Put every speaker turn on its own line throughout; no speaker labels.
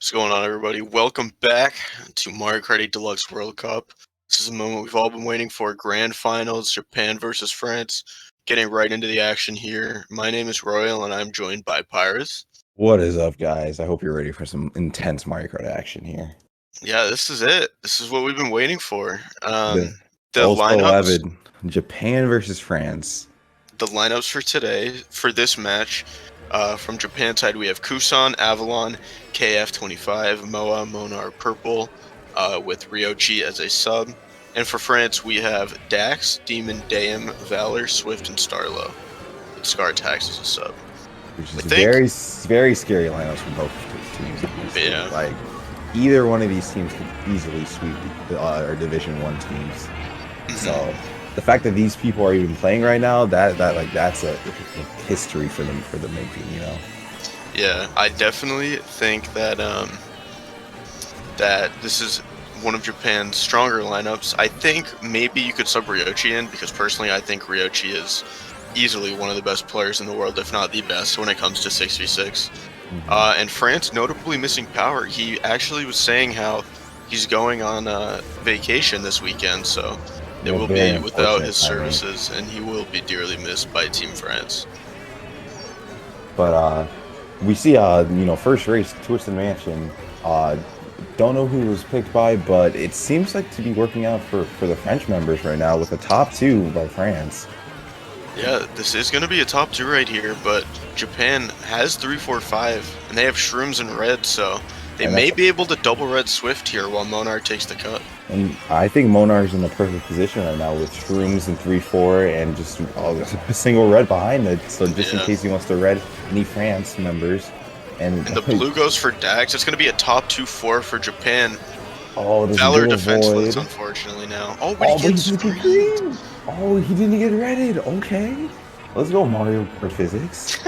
What's going on, everybody? Welcome back to Mario Kart 8 Deluxe World Cup. This is a moment we've all been waiting for. Grand Finals, Japan versus France. Getting right into the action here. My name is Royal, and I'm joined by Pyrus.
What is up, guys? I hope you're ready for some intense Mario Kart action here.
Yeah, this is it. This is what we've been waiting for. The
also
lineups.
Japan versus France.
The lineups for today, for this match, from Japan side, we have Kusan, Avalon, KF25, Moa, Monar, Purple, with Ryochi as a sub. And for France, we have Dax, Demon, Daem, Valer, Swift, and Starlo, with Scar Tax as a sub.
Which is very scary lineups for both teams.
Yeah.
Like, either one of these teams could easily sweep our Division 1 teams. So the fact that these people are even playing right now, that's a history for them for the making, you know.
Yeah, I definitely think that that this is one of Japan's stronger lineups. I think maybe you could sub Ryochi in, because personally I think Ryochi is easily one of the best players in the world, if not the best, when it comes to 6v6. And France notably missing power. He actually was saying how he's going on vacation this weekend, so it will be without his services, and he will be dearly missed by Team France.
But we see, first race, Twisted Mansion. Don't know who was picked by, but it seems like to be working out for the French members right now, with the top 2 by France.
Yeah, this is going to be a top 2 right here, but Japan has 3, 4, 5, and they have Shrooms and Red, so they may be able to double Red Swift here while Monar takes the cut.
And I think Monar's in the perfect position right now with Shrooms and 3-4 and just a single red behind it. So just in case he wants to red any France members. And
the blue goes for Dax. It's going to be a top 2-4 for Japan.
Oh,
Valor defenseless, unfortunately, now. Oh, but he gets green.
Oh, he didn't get redded. Okay. Let's go, Mario Kart physics.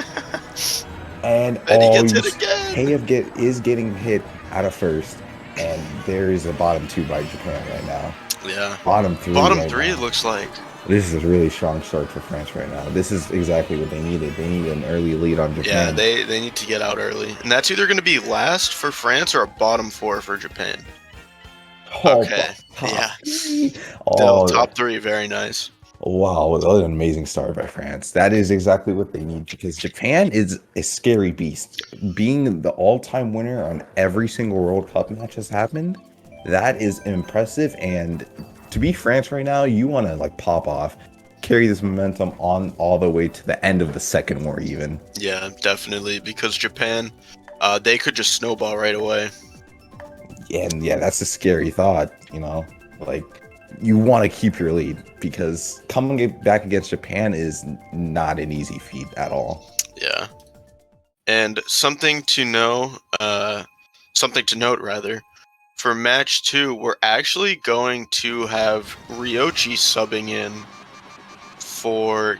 And
he gets hit again.
KF is getting hit out of first. And there is a bottom 2 by Japan right now.
Yeah.
Bottom 3.
Bottom 3, it looks like.
This is a really strong start for France right now. This is exactly what they needed. They need an early lead on Japan.
Yeah, they need to get out early. And that's either going to be last for France or a bottom 4 for Japan. Okay. Yeah. Top 3, very nice.
Wow, what an amazing start by France. That is exactly what they need, because Japan is a scary beast. Being the all-time winner on every single World Cup match has happened, that is impressive. And to be France right now, you want to pop off, carry this momentum on all the way to the end of the second war even.
Yeah, definitely, because Japan, they could just snowball right away.
And yeah, that's a scary thought, you want to keep your lead, because coming back against Japan is not an easy feat at all.
Yeah. And something to note, for match 2, we're actually going to have Ryochi subbing in for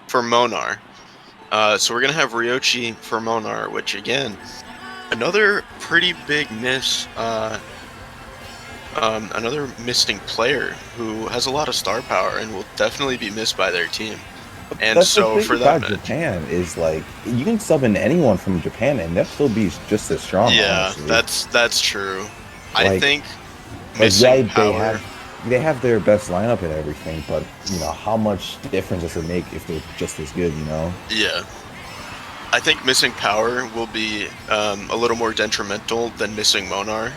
for Monar. So we're going to have Ryochi for Monar, which again, another pretty big miss, another missing player who has a lot of star power and will definitely be missed by their team. And
that's
so
the thing
for that
about Japan is you can sub in anyone from Japan and they'll still be just as strong.
Yeah,
honestly.
that's true. I think missing power.
They have their best lineup and everything, but how much difference does it make if they're just as good?
Yeah. I think missing power will be a little more detrimental than missing Monar,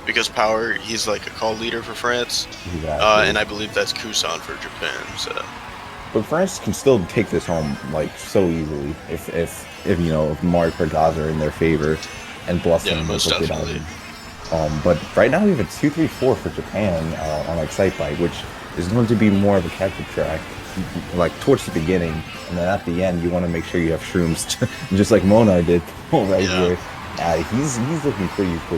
because power, he's like a call leader for France, and I believe that's Kusan for Japan. So,
but France can still take this home so easily if Mario Kart gods are in their favor and bless them.
Most definitely.
But right now we have a 2-3-4 for Japan on Excitebike, which is going to be more of a catch-up track. Towards the beginning, and then at the end you want to make sure you have Shrooms just like Monar did here. He's looking pretty to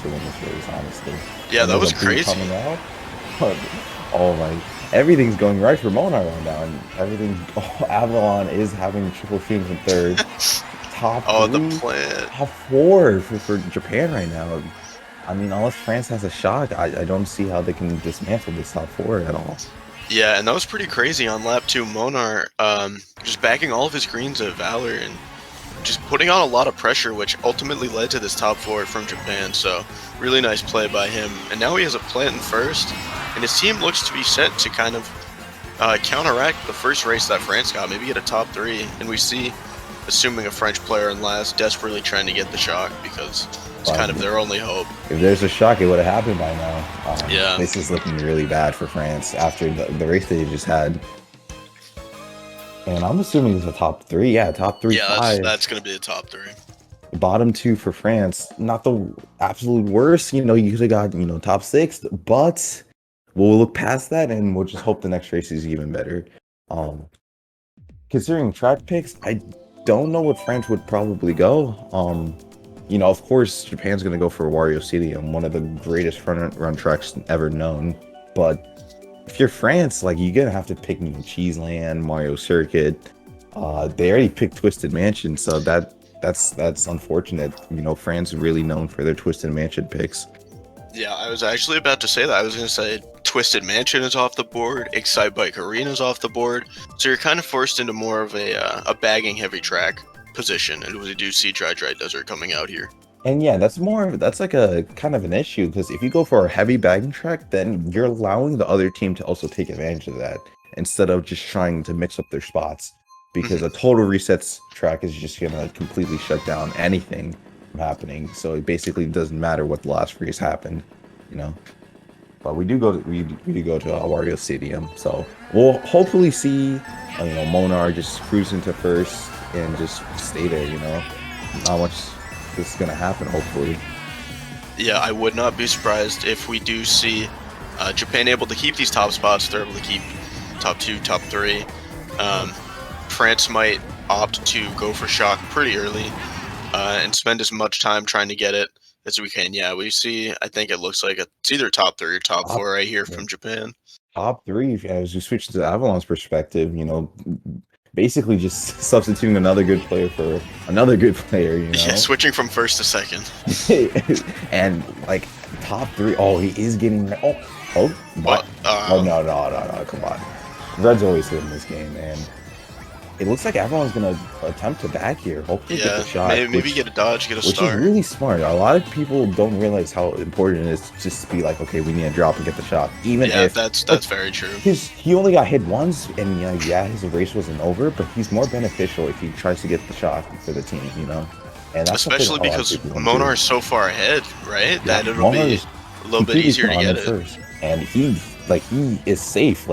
win this race, honestly.
Yeah, that was crazy.
Coming out. Oh my, everything's going right for Monar right now, and Avalon is having triple Shrooms in third. Top 3,
the plan.
Top 4 for Japan right now. I mean, unless France has a shot, I don't see how they can dismantle this top 4 at all.
Yeah, and that was pretty crazy on lap 2. Monar just backing all of his greens at Valer and just putting on a lot of pressure, which ultimately led to this top 4 from Japan. So really nice play by him. And now he has a plant in first, and his team looks to be set to kind of counteract the first race that France got, maybe get a top 3. And we see, assuming a French player in last, desperately trying to get the shock because it's kind of their only hope.
If there's a shock, it would have happened by now.
Yeah.
This is looking really bad for France after the race they just had. And I'm assuming it's a top 3. Yeah, top 3.
Yeah, that's going to be the top 3.
Bottom 2 for France. Not the absolute worst. You usually got, top 6. But we'll look past that and we'll just hope the next race is even better. Considering track picks, I don't know what France would probably go. Of course, Japan's going to go for Wario Stadium, one of the greatest run tracks ever known. But if you're France, you're going to have to pick Cheese Land, Mario Circuit. They already picked Twisted Mansion, so that's unfortunate. France is really known for their Twisted Mansion picks.
Yeah, I was actually about to say that. I was going to say Twisted Mansion is off the board, Excitebike Arena is off the board. So you're kind of forced into more of a bagging heavy track position, and we do see Dry Desert coming out here.
And yeah, that's like a kind of an issue, because if you go for a heavy bagging track, then you're allowing the other team to also take advantage of that instead of just trying to mix up their spots, because a total resets track is just going to completely shut down anything from happening. So it basically doesn't matter what the last race happened, But we do go to Wario Stadium, so we'll hopefully see Monar just cruise into first and just stay there. Not much is gonna happen, hopefully.
Yeah, I would not be surprised if we do see Japan able to keep these top spots. They're able to keep top 2, top 3. France might opt to go for shock pretty early and spend as much time trying to get it as we can. Yeah, we see, I think it looks like it's either top 3 or top 4 right here from Japan.
Top 3, as we switch to Avalon's perspective, basically just substituting another good player for another good player,
Yeah, switching from first to second.
And top 3, he is getting what? No, come on. Red's always good in this game, and it looks like Avalon's gonna attempt to back here. Hopefully get the shot.
Maybe get a dodge, get a
which
start.
Which is really smart. A lot of people don't realize how important it is just to be like, okay, we need to drop and get the shot. Even if
that's very true.
He only got hit once, and his race wasn't over, but he's more beneficial if he tries to get the shot for the team, And that's
especially because Monar is so far ahead, right? Yeah, that it'll be a little bit easier to get it. First.
And he is safe.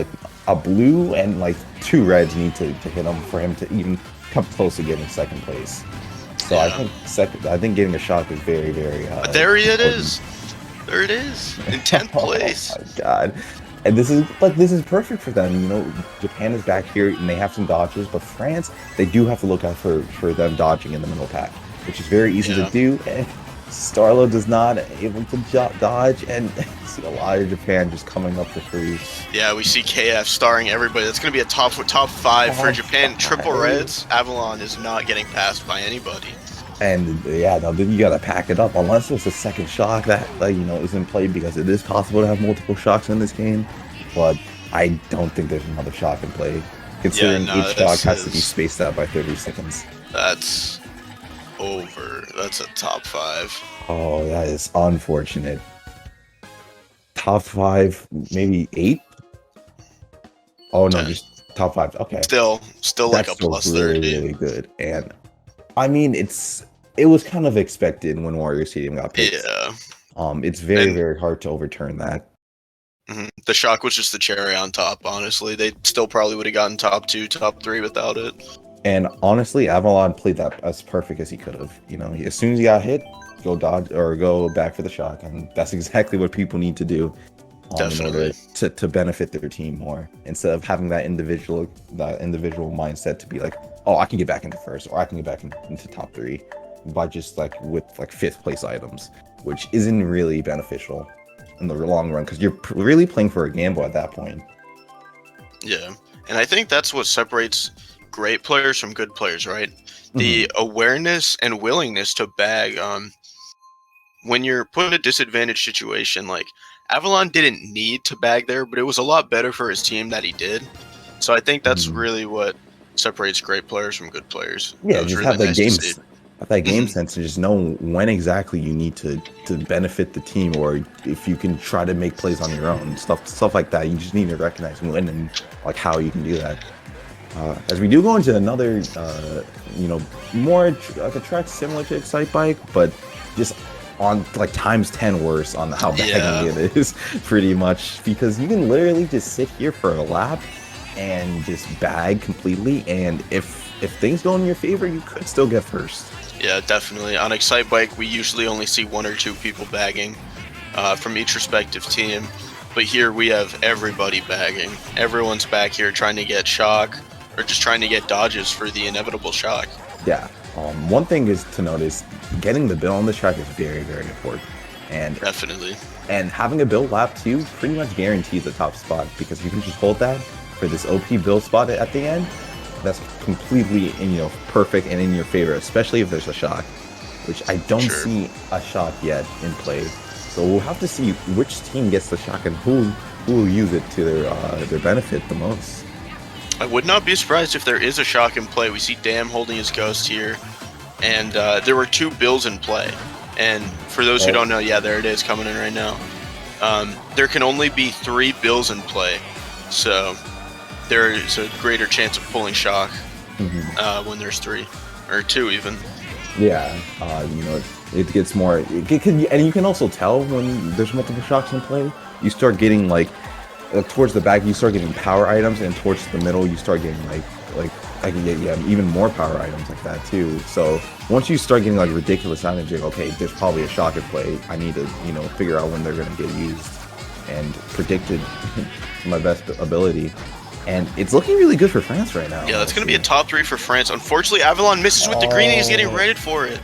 A blue and 2 reds need to hit him for him to even come close to getting second place. So yeah. I think getting a shot is very, very
there it is. There it is. In 10th place.
Oh my god. And this is perfect for them. Japan is back here and they have some dodges, but France, they do have to look out for them dodging in the middle pack, which is very easy to do. And Starlo does not able to dodge, and see a lot of Japan just coming up for free.
Yeah, we see KF starring everybody. That's going to be a top 5 for Japan. Triple reds. Avalon is not getting passed by anybody.
And yeah, now then you got to pack it up, unless there's a second shock that is in play, because it is possible to have multiple shocks in this game. But I don't think there's another shock in play, considering each shock has to be spaced out by 30 seconds.
That's over. That's a top 5.
Oh, that is unfortunate. Top 5, maybe 8. Oh no, 10. Just top 5. Okay,
still like a plus 30.
Really good. And I mean, it was kind of expected when Wario Stadium got picked.
Yeah.
It's very hard to overturn that.
The shock was just the cherry on top. Honestly, they still probably would have gotten top 2, top 3 without it.
And honestly, Avalon played that as perfect as he could have. As soon as he got hit, go dodge or go back for the shock, and that's exactly what people need to do in order to benefit their team more, instead of having that individual mindset to be like, oh, I can get back into first, or I can get back into top 3 by just with 5th place items, which isn't really beneficial in the long run, because you're really playing for a gamble at that point.
Yeah, and I think that's what separates great players from good players, right? The awareness and willingness to bag. When you're put in a disadvantaged situation, Avalon didn't need to bag there, but it was a lot better for his team that he did. So I think that's really what separates great players from good players.
Yeah, just really have that game sense and just know when exactly you need to benefit the team, or if you can try to make plays on your own, stuff like that. You just need to recognize when and like how you can do that. As we do go into another, more like a track similar to Excitebike, but just on like times 10 worse on how baggy it is, pretty much, because you can literally just sit here for a lap and just bag completely, and if things go in your favor, you could still get first.
Yeah, definitely. On Excitebike, we usually only see 1 or 2 people bagging from each respective team, but here we have everybody bagging. Everyone's back here trying to get shock, or just trying to get dodges for the inevitable shock.
Yeah. One thing is to notice, getting the bill on the track is very, very important. And
definitely.
And having a bill lap 2 pretty much guarantees the top spot, because you can just hold that for this OP bill spot at the end. That's completely perfect and in your favor, especially if there's a shock, which I don't see a shock yet in play. So we'll have to see which team gets the shock and who will use it to their benefit the most.
I would not be surprised if there is a shock in play. We see Dam holding his ghost here, and there were 2 bills in play. And for those who don't know, yeah, there it is coming in right now. There can only be 3 bills in play, so there is a greater chance of pulling shock when there's 3 or 2 even.
Yeah, it gets more. And you can also tell when there's multiple shocks in play. You start getting like towards the back, you start getting power items, and towards the middle, you start getting like I can get even more power items like that too. So once you start getting like ridiculous items, you're like, okay, there's probably a shock at play. I need to figure out when they're gonna get used and predict it to my best ability. And it's looking really good for France right now.
Yeah, that's going to be a top 3 for France. Unfortunately, Avalon misses with the green, and he's getting redded for it.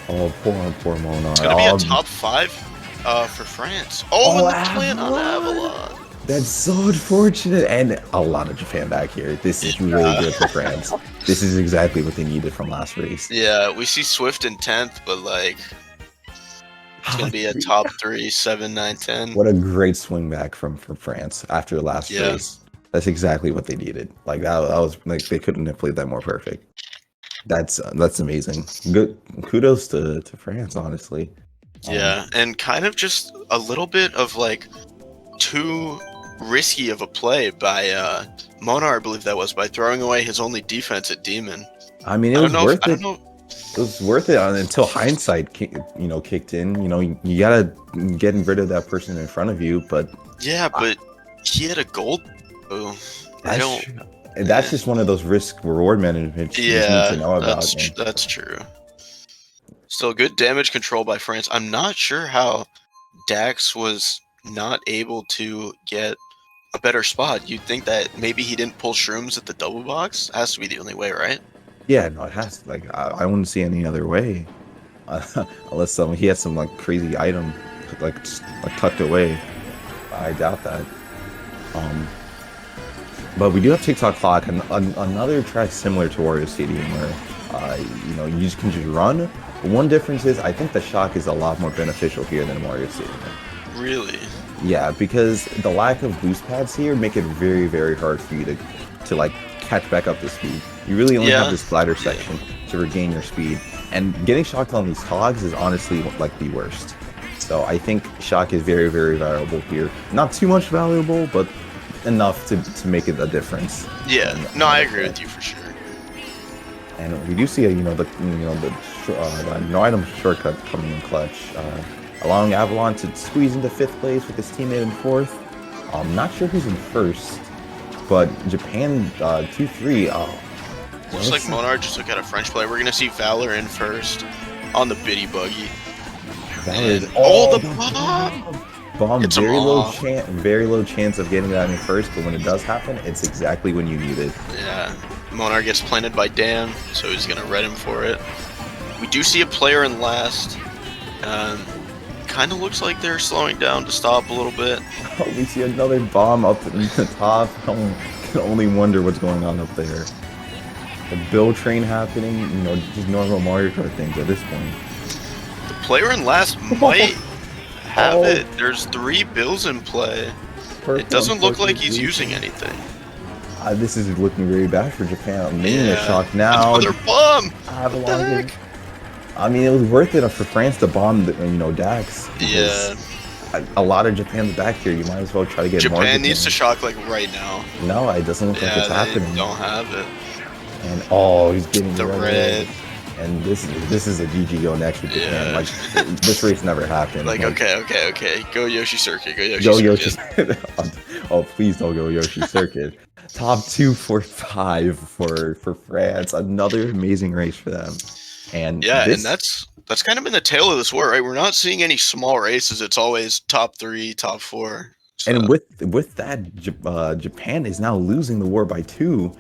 Oh, poor Monar.
It's going to be a top 5 for France. Oh, and the plant on Avalon.
That's so unfortunate. And a lot of Japan back here. This is really good for France. This is exactly what they needed from last race.
Yeah, we see Swift in 10th, but like, it's going to be a top 3, 7, 9, 10.
What a great swing back from France after the last race. That's exactly what they needed. Like that was like they couldn't have played that more perfect. That's amazing. Good kudos to France, honestly.
Yeah, and kind of just a little bit of like too risky of a play by Monar, I believe that was, by throwing away his only defense at Demon.
I mean, it was worth it. It was worth it until hindsight, kicked in. You gotta get rid of that person in front of you, but
yeah, but he had a gold.
That's just one of those risk-reward management you need to know about.
That's true. Still good damage control by France. I'm not sure how Dax was not able to get a better spot. You'd think that maybe he didn't pull shrooms at the double box. It has to be the only way, right?
Yeah, no, it has. Like, I wouldn't see any other way, unless he has some like crazy item, like tucked away. I doubt that. But we do have Tick-Tock Clock, and another track similar to Wario Stadium, where you just can just run. One difference is I think the shock is a lot more beneficial here than Wario Stadium.
Really?
Yeah, because the lack of boost pads here make it very, very hard for you to like catch back up to speed. You really only have this glider section to regain your speed, and getting shocked on these cogs is honestly like the worst. So I think shock is very, very valuable here. Not too much valuable, but enough to make it a difference.
Yeah, no, I agree with you for sure.
And we do see the no item shortcut coming in clutch, allowing Avalon to squeeze into 5th place with his teammate in 4th. I'm not sure who's in 1st, but Japan 2-3.
Looks like Monar just took out a French player. We're gonna see Valer in 1st on the biddy buggy.
Valer,
the
bomb. Very low chance of getting that in 1st, but when it does happen, it's exactly when you need it.
Yeah, Monar gets planted by Dan, so he's gonna red him for it. We do see a player in last. Kind of looks like they're slowing down to stop a little bit.
Oh, we see another bomb up in the top. I can only wonder what's going on up there. The bill train happening, just normal Mario Kart things at this point.
The player in last might have it. There's 3 bills in play. It doesn't look like he's using anything.
This is looking very bad for Japan. I'm making a shock now.
Another bomb!
I mean, it was worth it for France to bomb, Dax,
Yeah.
because a lot of Japan's back here. You might as well try to get more.
Japan needs to shock like right now.
No, it doesn't look like it's
they
happening.
don't have it.
And oh, he's getting
The red.
And this is a GG go next with Japan. Like this race never happened.
Like okay. Go Yoshi Circuit. Go Yoshi
Go
Circuit.
Yoshi. Oh, please don't go Yoshi Circuit. Top 245 for France. Another amazing race for them. And
yeah, and that's kind of been the tale of this war, right? We're not seeing any small races. It's always top 3, top 4. So.
And with that, Japan is now losing the war by 2.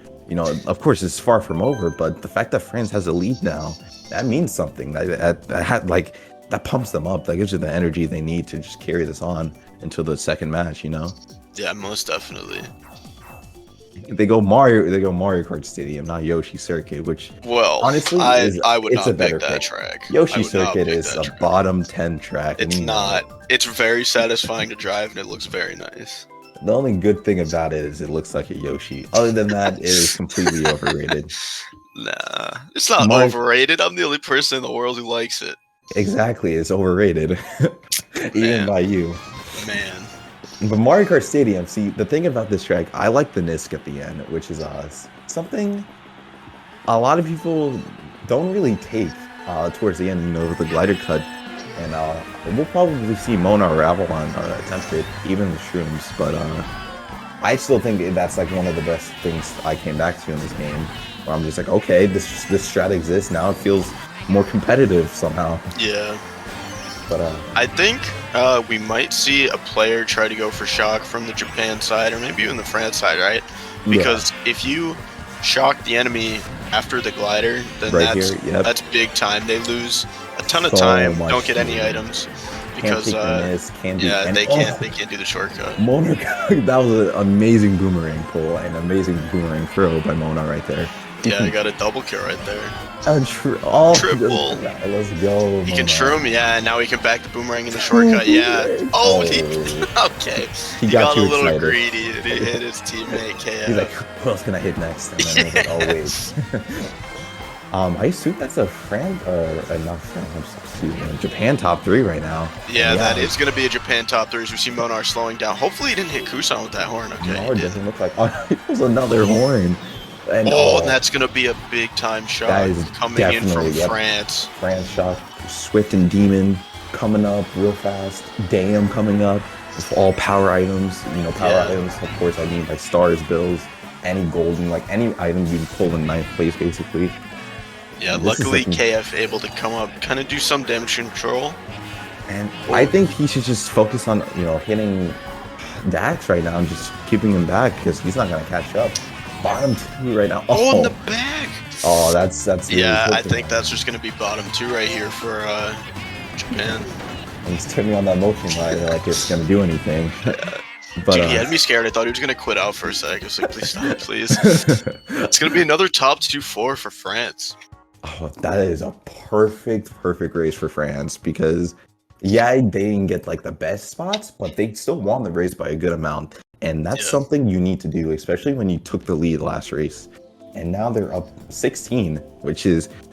Of course, it's far from over, but the fact that France has a lead now, that means something. That pumps them up. That gives you the energy they need to just carry this on until the second match.
Yeah, most definitely.
They go Mario Kart Stadium, not Yoshi Circuit, which honestly
I would
it's
not
a better
pick that
pick.
track.
Yoshi Circuit is a bottom 10 track.
It's not. It's very satisfying to drive, and it looks very nice.
The only good thing about it is it looks like a Yoshi. Other than that, it is completely overrated.
Nah, it's not overrated. I'm the only person in the world who likes it.
Exactly, it's overrated. Even by you.
Man.
But Mario Kart Stadium, see, the thing about this track, I like the Nisk at the end, which is something a lot of people don't really take towards the end, with the glider cut. And we'll probably see Monar or Avalon attempt it, even the Shrooms. But I still think that's like one of the best things I came back to in this game. Where I'm just like, okay, this strat exists now. It feels more competitive somehow.
Yeah.
But
I think we might see a player try to go for shock from the Japan side, or maybe even the France side, right? Because if you shock the enemy after the glider, then that's big time. They lose a ton of time, don't get any items because they can't do the shortcut.
Monar, that was an amazing boomerang pull and amazing boomerang throw by Monar right there.
Yeah, I got a double kill right there.
Triple. Let's go.
He can shroom, and now he can back the boomerang in the shortcut. Yeah. Okay. He got a little excited. Greedy. And he hit his teammate KO.
He's like, "Who else can I hit next?" And then he's like, "Oh wait." I assume that's a Japan top 3 right now.
Yeah, that is going to be a Japan top 3 as we see Monar slowing down. Hopefully he didn't hit Kusan with that horn. Okay.
No, it doesn't look like. Oh, it was another horn.
And that's going to be a big time shot coming in from France.
France shot. Swift and Demon coming up real fast. Dam coming up with all power items. Items, of course, I mean, like stars, bills, any golden, like any item you can pull in 9th place, basically.
Yeah, luckily KF able to come up, kind of do some damage control.
And I think he should just focus on, hitting Dax right now and just keeping him back because he's not going to catch up. Bottom 2 right now.
Oh, in the back.
Oh, that's really
I think that's just going to be bottom 2 right here for Japan.
And he's turning on that motion light like it's going to do anything. But,
dude, he had me scared. I thought he was going to quit out for a sec. I was like, please stop, please. It's going to be another top 2-4 for France.
Oh, that is a perfect race for France because, they didn't get like the best spots, but they still won the race by a good amount. And that's something you need to do, especially when you took the lead last race. And now they're up 16, which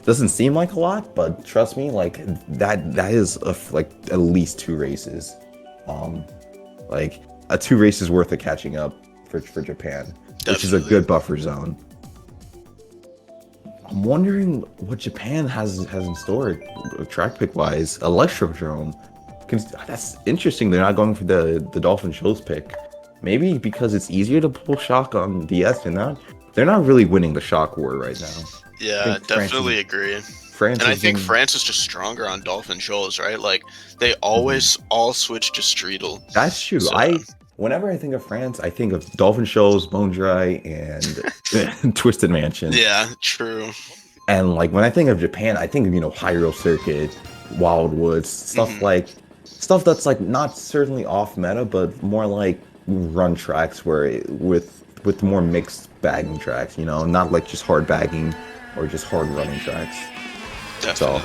doesn't seem like a lot, but trust me, like that is at least 2 races. Like a 2 races worth of catching up for Japan, which is a good buffer zone. I'm wondering what Japan has in store track pick wise. Electro Drome. That's interesting. They're not going for the Dolphin Shoals pick. Maybe because it's easier to pull shock on DS and they're not really winning the shock war right now.
Yeah, definitely agree. I think France is just stronger on Dolphin Shoals, right? Like they always all switch to Streetle.
That's true. So, whenever I think of France, I think of Dolphin Shoals, Bone Dry, and Twisted Mansion.
Yeah, true.
And like when I think of Japan, I think of Hyrule Circuit, Wildwoods, stuff that's like not certainly off meta, but more like run tracks with more mixed bagging tracks, not like just hard bagging or just hard running tracks.
Definitely.
So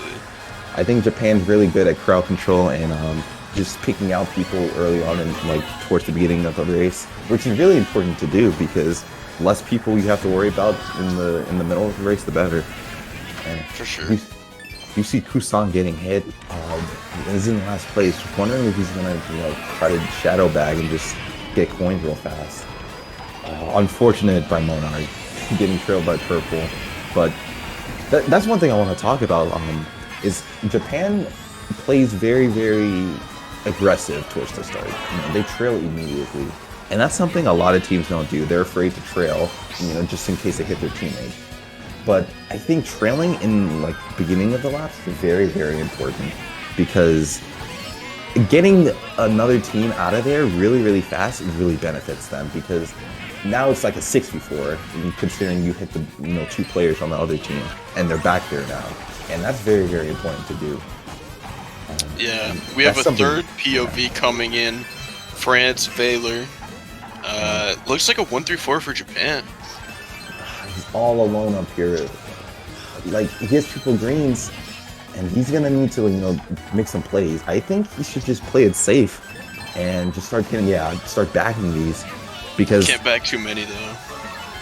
I think Japan's really good at crowd control and just picking out people early on and like towards the beginning of the race, which is really important to do because less people you have to worry about in the middle of the race, the better. And
for sure.
You see Kusan getting hit. He's in last place. Wondering if he's gonna, try to shadow bag and just get coins real fast. Unfortunate by Monar getting trailed by purple, but that's one thing I want to talk about. Is Japan plays very, very aggressive towards the start. They trail immediately, and that's something a lot of teams don't do. They're afraid to trail, just in case they hit their teammate. But I think trailing in beginning of the laps is very, very important, because getting another team out of there really, really fast really benefits them, because now it's like a 6v4, considering you hit the 2 players on the other team and they're back there now, and that's very, very important to do.
Yeah, we have a third POV coming in. France, Valer. Looks like a 1-3-4 for Japan.
He's all alone up here. He has triple greens, and he's gonna need to, make some plays. I think he should just play it safe and just start backing these, because
can't back too many though.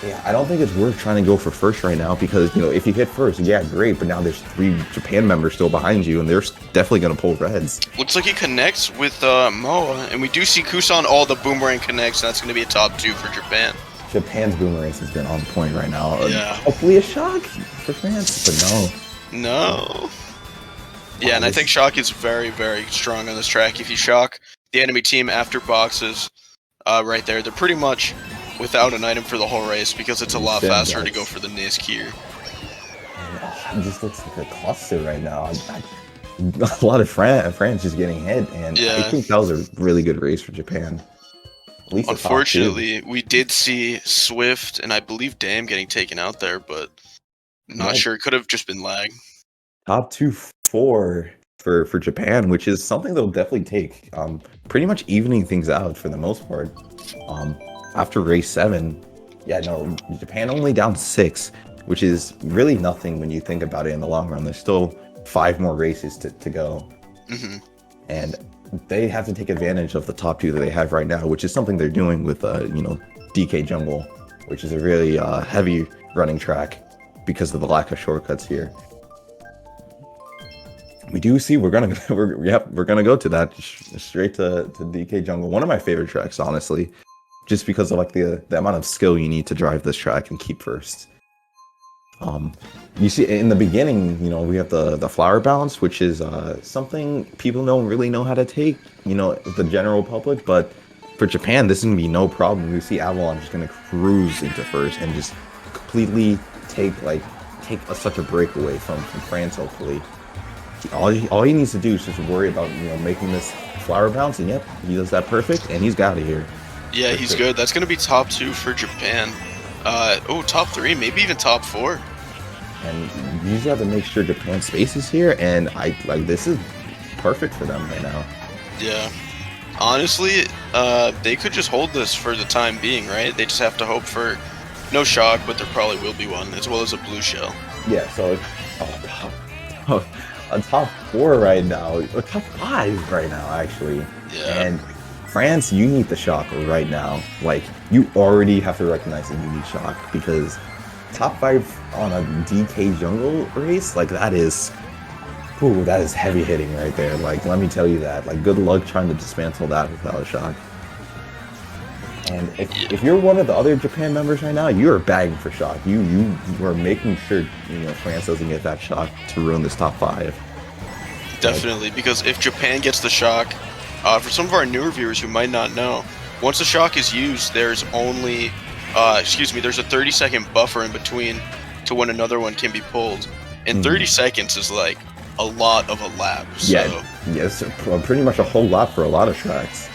Yeah, I don't think it's worth trying to go for first right now, because if you hit first, yeah, great, but now there's 3 Japan members still behind you, and they're definitely gonna pull reds.
Looks like he connects with Moa, and we do see Kusan all the boomerang connects, and that's gonna be a top 2 for Japan.
Japan's boomerang has been on point right now.
Yeah.
Hopefully a shock for France, but no.
No. Yeah, and I think shock is very, very strong on this track. If you shock the enemy team after boxes, right there, they're pretty much without an item for the whole race, because it's a lot faster to go for the Nisk here.
It just looks like a cluster right now. A lot of France just getting hit, and I think that was a really good race for Japan. At least
unfortunately, we did see Swift and I believe Dam getting taken out there, but not sure. It could have just been lag.
Top 2-4 for Japan, which is something they'll definitely take. Pretty much evening things out for the most part. After race 7, Japan only down 6, which is really nothing when you think about it in the long run. There's still 5 more races to go. And they have to take advantage of the top 2 that they have right now, which is something they're doing with DK Jungle, which is a really heavy running track because of the lack of shortcuts here. We do see we're gonna go to that straight to DK Jungle, one of my favorite tracks, honestly, just because of the amount of skill you need to drive this track and keep first. You see in the beginning, we have the flower bounce, which is something people don't really know how to take, the general public, but for Japan, this is gonna be no problem. We see Avalon just gonna cruise into first and just completely take such a breakaway from France, hopefully. All he needs to do is just worry about making this flower bounce, and yep, he does that perfect, and he's got it here.
Yeah, he's good. That's gonna be top 2 for Japan. Top 3, maybe even top 4.
And you just have to make sure Japan spaces here, and this is perfect for them right now.
Yeah, honestly, they could just hold this for the time being, right? They just have to hope for no shock, but there probably will be one, as well as a blue shell.
Yeah, so a top 4 right now, a top 5 right now, actually.
Yeah.
And France, you need the shock right now. You already have to recognize that you need shock, because top 5 on a DK jungle race, that is heavy hitting right there. Let me tell you that. Good luck trying to dismantle that without a shock. And if you're one of the other Japan members right now, you are bagging for shock. You are making sure France doesn't get that shock to ruin this top 5.
Definitely, because if Japan gets the shock, for some of our newer viewers who might not know, once the shock is used, there's only there's a 30-second buffer in between to when another one can be pulled, and 30 seconds is a lot of a lap. So.
Yeah, yes, pretty much a whole lot for a lot of tracks.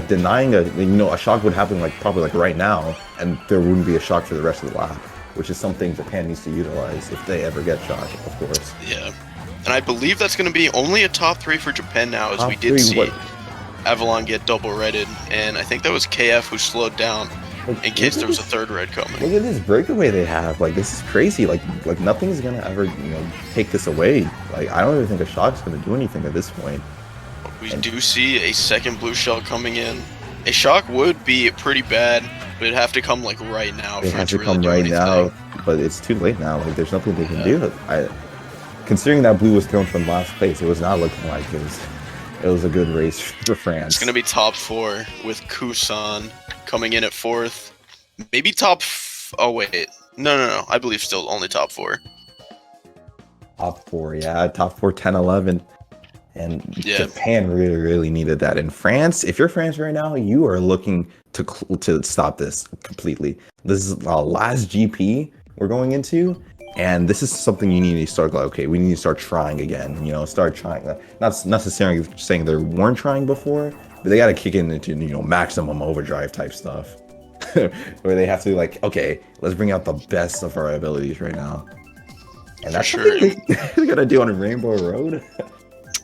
Denying a shock would happen probably right now, and there wouldn't be a shock for the rest of the lap, which is something Japan needs to utilize if they ever get shock, of course.
Yeah, and I believe that's going to be only a top 3 for Japan now, as we did see Avalon get double redded, and I think that was KF who slowed down in case there was a third red coming.
Look at this breakaway they have. This is crazy. Nothing's gonna ever take this away. I don't even think a shock's gonna do anything at this point.
We do see a second blue shell coming in. A shock would be pretty bad, but it'd have to come right now.
It has to come right now, but it's too late now. There's nothing they can do. considering that blue was thrown from last place, it was not looking like it was a good race for France.
It's gonna be top 4 with Kusan coming in at 4th. Maybe top. Oh wait, no. I believe still only top 4.
Top 4, yeah, top 4, 10, 11. And
Yeah.
Japan really needed that. In France, if you're France right now, you are looking to stop this completely. This is our last GP we're going into, and this is something you need to start like, okay, we need to start trying again. You know, start trying. Not necessarily saying they weren't trying before, but they got to kick into maximum overdrive type stuff, where they have to like, okay, let's bring out the best of our abilities right now. And that's something they gotta do on Rainbow Road.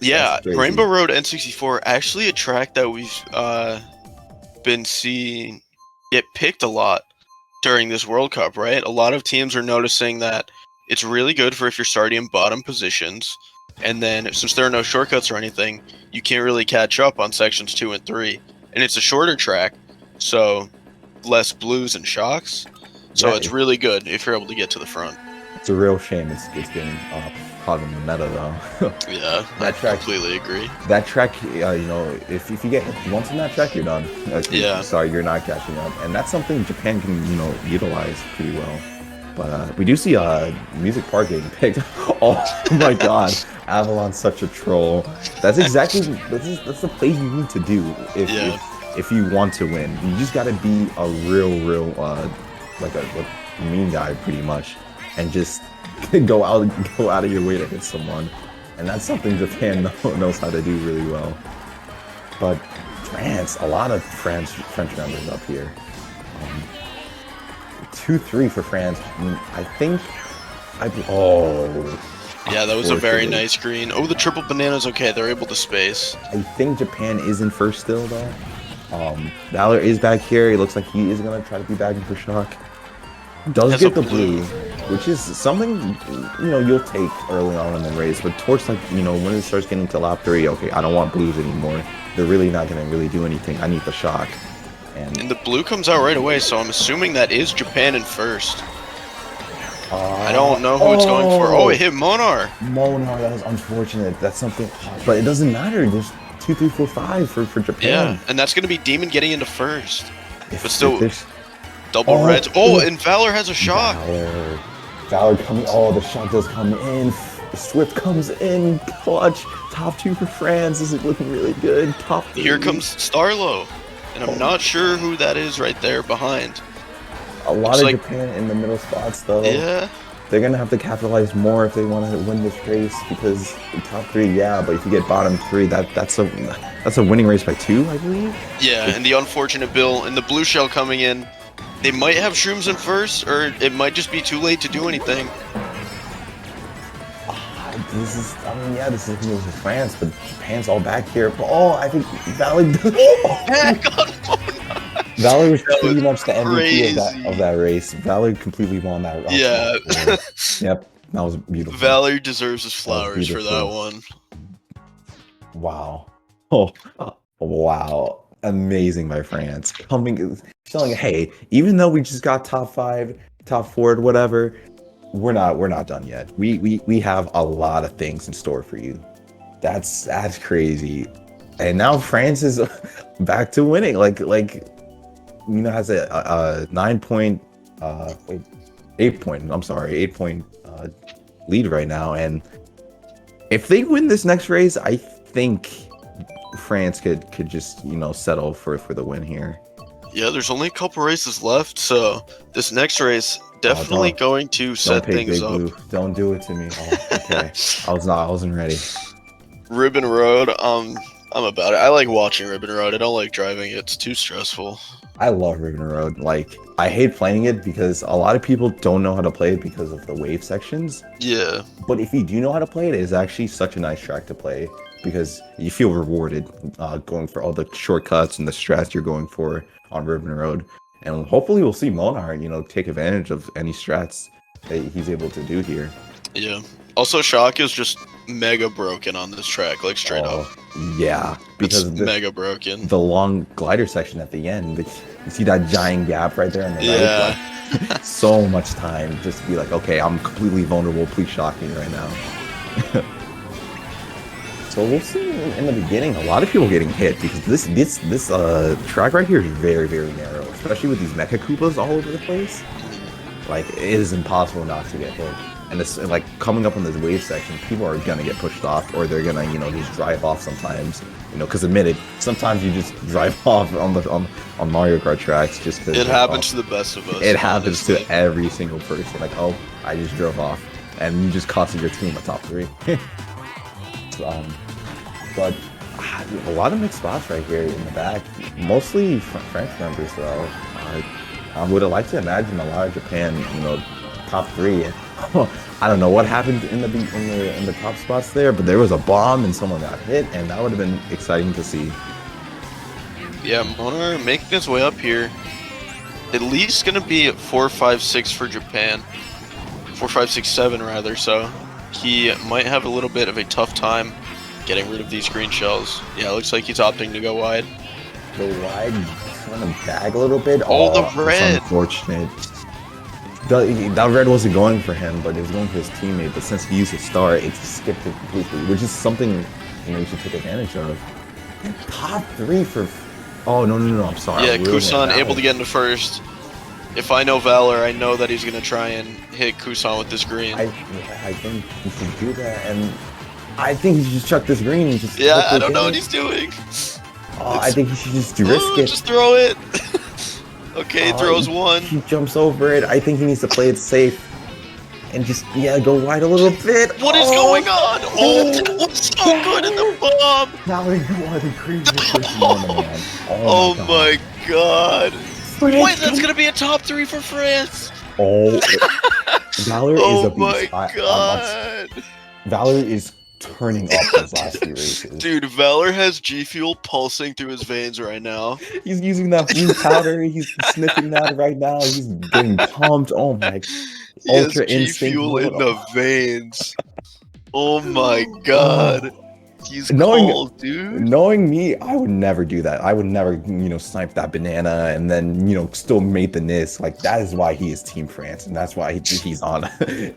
Yeah, Rainbow Road N64, actually a track that we've been seeing get picked a lot during this World Cup, right? A lot of teams are noticing that it's really good for if you're starting in bottom positions, and then since there are no shortcuts or anything, you can't really catch up on sections 2 and 3. And it's a shorter track, so less blues and shocks. So it's really good if you're able to get to the front.
It's a real shame it's getting caught in the meta though.
Yeah,
that track,
completely agree.
That track, if you get once in that track, you're done.
Yeah. Sorry,
you're not catching up, and that's something Japan can utilize pretty well. But we do see Music Park getting picked. Oh my God, Avalon's such a troll. That's exactly that's the play you need to do if you want to win. You just got to be a real like a mean guy pretty much, and just go out of your way to hit someone, and that's something Japan knows how to do really well. But France, a lot of French members up here. 2-3 for France.
Yeah, that was a very nice green. Oh, the triple banana's okay. They're able to space.
I think Japan is in first still though. Valer is back here. It looks like he is gonna try to be back in for shock. Does get the blue, which is something you'll take early on in the race, but towards when it starts getting to lap 3, okay, I don't want blues anymore. They're really not gonna really do anything. I need the shock.
And the blue comes out right away, so I'm assuming that is Japan in first. I don't know who it's going for. Oh, it hit Monar.
Monar, that was unfortunate. That's something, but it doesn't matter. There's 2, 3, 4, 5 for Japan.
Yeah, and that's gonna be Demon getting into first. But still. Double reds. Oh, and Valer has a shock.
Valer coming. Oh, the shock does come in. Swift comes in. Clutch. Top 2 for France. This is looking really good. Top 3.
Here comes Starlow. And I'm not sure who that is right there behind.
A lot of Japan in the middle spots, though.
Yeah.
They're going to have to capitalize more if they want to win this race, because the top 3, yeah, but if you get bottom 3, that's a winning race by 2, I believe.
Yeah, and the unfortunate Bill and the blue shell coming in. They might have shrooms in first, or it might just be too late to do anything.
This is with France, but Japan's all back here. Oh, I think Valer. Valer was pretty much the MVP of that race. Valer completely won that race.
Yeah.
Yep, that was beautiful.
Valer deserves his flowers for that one.
Wow. Oh, wow. Amazing by France. Showing, hey, even though we just got top 5, top 4, whatever, we're not done yet. We have a lot of things in store for you. That's crazy. And now France is back to winning. Has a 8 point lead right now. And if they win this next race, I think France could just settle for the win here.
Yeah, there's only a couple races left, so this next race definitely going to set things up.
Blue. Don't do it to me. Oh, okay. I wasn't ready.
Ribbon Road, I'm about it. I like watching Ribbon Road. I don't like driving it. It's too stressful.
I love Ribbon Road. I hate playing it because a lot of people don't know how to play it because of the wave sections.
Yeah.
But if you do know how to play it, it's actually such a nice track to play, because you feel rewarded going for all the shortcuts and the strats you're going for on Ribbon Road. And hopefully we'll see Monar, take advantage of any strats that he's able to do here.
Yeah. Also, shock is just mega broken on this track, straight up.
Yeah, because
it's mega broken.
The long glider section at the end, you see that giant gap right there on the right. So much time just to be like, okay, I'm completely vulnerable. Please shock me right now. So we'll see in the beginning a lot of people getting hit because this track right here is very, very narrow, especially with these Mecha Koopas all over the place. Like, it is impossible not to get hit. And it's like coming up on this wave section, people are gonna get pushed off, or they're gonna, you know, just drive off sometimes. You know, because admit it, sometimes you just drive off on Mario Kart tracks just because
it happens to the best of us.
It happens to every single person. Like, oh, I just drove off, and you just costed your team a top 3. But a lot of mixed spots right here in the back, mostly French members though. I would have liked to imagine a lot of Japan, you know, top 3. I don't know what happened in the top spots there, but there was a bomb and someone got hit, and that would have been exciting to see.
Yeah, Monar making his way up here. At least gonna be at 4, 5, 6 for Japan. 4, 5, 6, 7 rather. So he might have a little bit of a tough time getting rid of these green shells. Yeah, it looks like he's opting to go wide.
Go wide, trying to bag a little bit.
Oh, the red!
Unfortunate. That red wasn't going for him, but it was going for his teammate. But since he used a star, it skipped it completely, which is something, you know, you should take advantage of. Top 3 for... Oh, no, I'm sorry.
Yeah, Kusan able to get into first. If I know Valer, I know that he's going to try and hit Kusan with this green.
I think he should do that, and I think he should just chuck this green and just...
Yeah, I don't know what he's doing.
I think he should just risk it.
Just throw it. Okay, throws one.
He jumps over it. I think he needs to play it safe. And just, yeah, go wide a little bit.
What is going on? Oh, that was so good in the bomb.
Now you are the craziest person on the man.
Oh my god. Wait, that's going to be a top 3 for France.
Oh, Valer is a beast.
Oh my god.
Valer is turning up those last few races.
Dude, Valer has G Fuel pulsing through his veins right now.
He's using that blue powder. He's sniffing that right now. He's getting pumped. Oh my. Ultra
G Fuel in the veins. Oh my god. He's cold, dude.
Knowing me, I would never do that. I would never, you know, snipe that banana and then, you know, still mate the NIS. Like, that is why he is Team France, and that's why he's on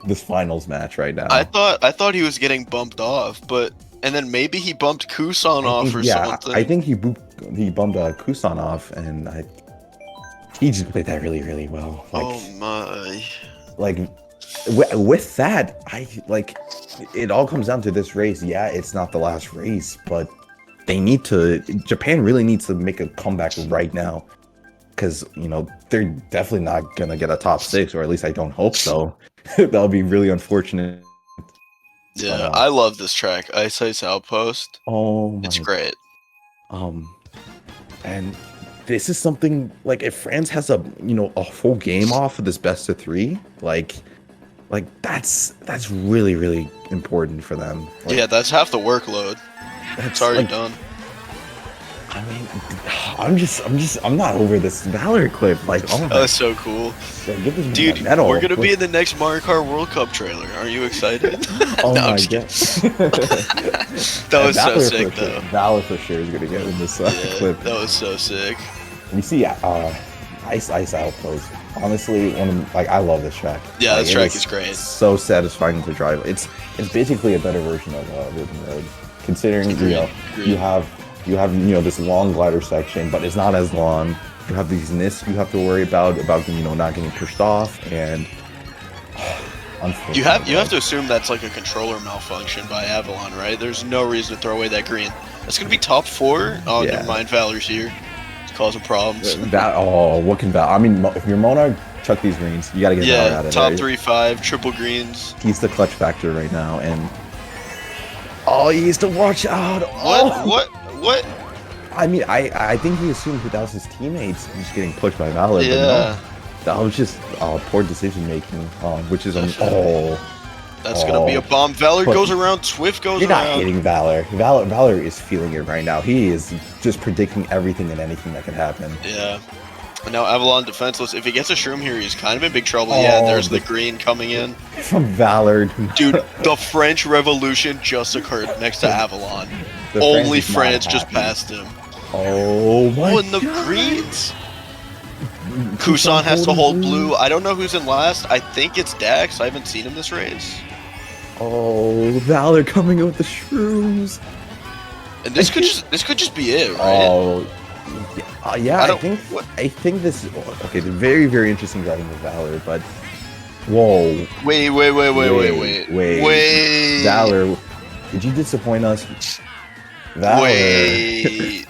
this finals match right now.
I thought he was getting bumped off, and then maybe he bumped Kusan off or something.
I think he bumped Kusan off, and he just played that really, really well. Like,
oh my.
Like, with that, it all comes down to this race. Yeah, it's not the last race, but Japan really needs to make a comeback right now, because, you know, they're definitely not gonna get a top 6, or at least I don't hope so. That'll be really unfortunate.
Yeah, I love this track, Ice Outpost.
Oh,
it's great.
And this is something, like, if France has a full game off of this best of 3, like that's really, really important for them. Like,
yeah, that's half the workload. It's already done.
I mean, I'm not over this Valer clip. Like, oh,
that's so cool.
Give this
dude,
medal.
we're gonna be in the next Mario Kart World Cup trailer. Aren't you excited?
Oh
no,
my god.
That was so sick, though.
Valer for sure is gonna get in this clip.
That was so sick.
We see Ice Outpost. Honestly, I love this track.
Yeah, this track is great.
So satisfying to drive. It's basically a better version of Rainbow Road, considering you have this long glider section, but it's not as long. You have these NIS you have to worry about not getting pushed off, and
you have to assume that's like a controller malfunction by Avalon, right? There's no reason to throw away that green. That's gonna be top 4. Oh, yeah. Never mind, Valer's here. Causing problems.
What can Valer? I mean, if you're Monar, chuck these greens. You gotta get Valer out of
top
there.
Top 3, 5, triple greens.
He's the clutch factor right now, and he needs to watch out.
What?
I mean, I think he assumed that was his teammates just getting pushed by Valer.
Yeah.
But no, that was just poor decision making, which is
That's gonna be a bomb. Valer goes around. Swift goes around.
You're not hitting Valer. Valer is feeling it right now. He is just predicting everything and anything that can happen.
Yeah. And now Avalon defenseless. If he gets a shroom here, he's kind of in big trouble. Yeah, there's the green coming in.
From Valer.
Dude, the French Revolution just occurred next to Avalon. Only France just passed him.
Oh my god.
And the greens. Kusan has to hold blue. I don't know who's in last. I think it's Dax. I haven't seen him this race.
Oh, Valor coming in with the shrooms.
And this could just be it, right?
Oh, yeah.
I don't. What?
I think this. Okay, the very very interesting driving with Valor, but whoa.
Wait.
Valor, did you disappoint us? Valor.
Wait.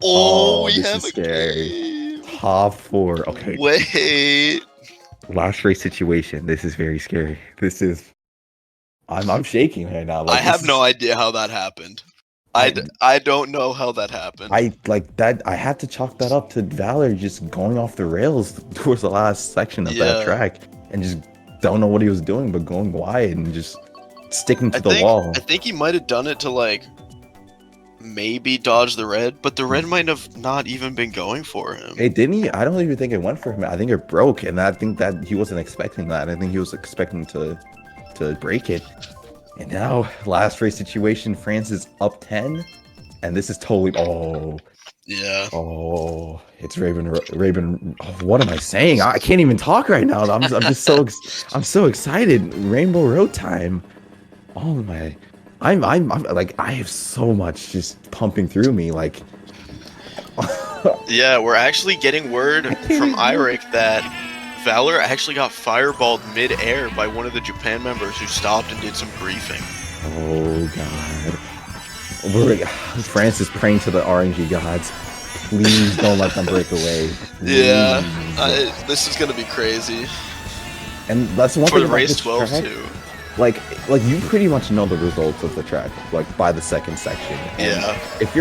Oh, we
this
have
is
a
scary.
game.
Top 4. Okay.
Wait.
Last race situation. This is very scary. This is. I'm shaking right now.
I have no idea how that happened. I don't know how that happened.
I like that. I had to chalk that up to Valor just going off the rails towards the last section of that track and just don't know what he was doing, but going wide and just sticking to the wall.
I think he might have done it to like maybe dodge the red, but the red might have not even been going for him.
Hey, didn't he? I don't even think it went for him. I think it broke, and I think that he wasn't expecting that. I think he was expecting to break it. And now, last race situation, France is up 10, and this is totally it's Raven. Oh, what am I saying? I can't even talk right now. I'm just so excited. Rainbow Road time. Oh my, I'm like I have so much just pumping through me. Like,
yeah, we're actually getting word from Eirik that Valor actually got fireballed mid-air by one of the Japan members who stopped and did some briefing.
Oh god. France is praying to the RNG gods. Please don't let them break away. Please.
Yeah, this is gonna be crazy.
And that's one
for
thing
the
about
race
this
12
track.
too.
Like you pretty much know the results of the track, like by the second section. And
yeah.
If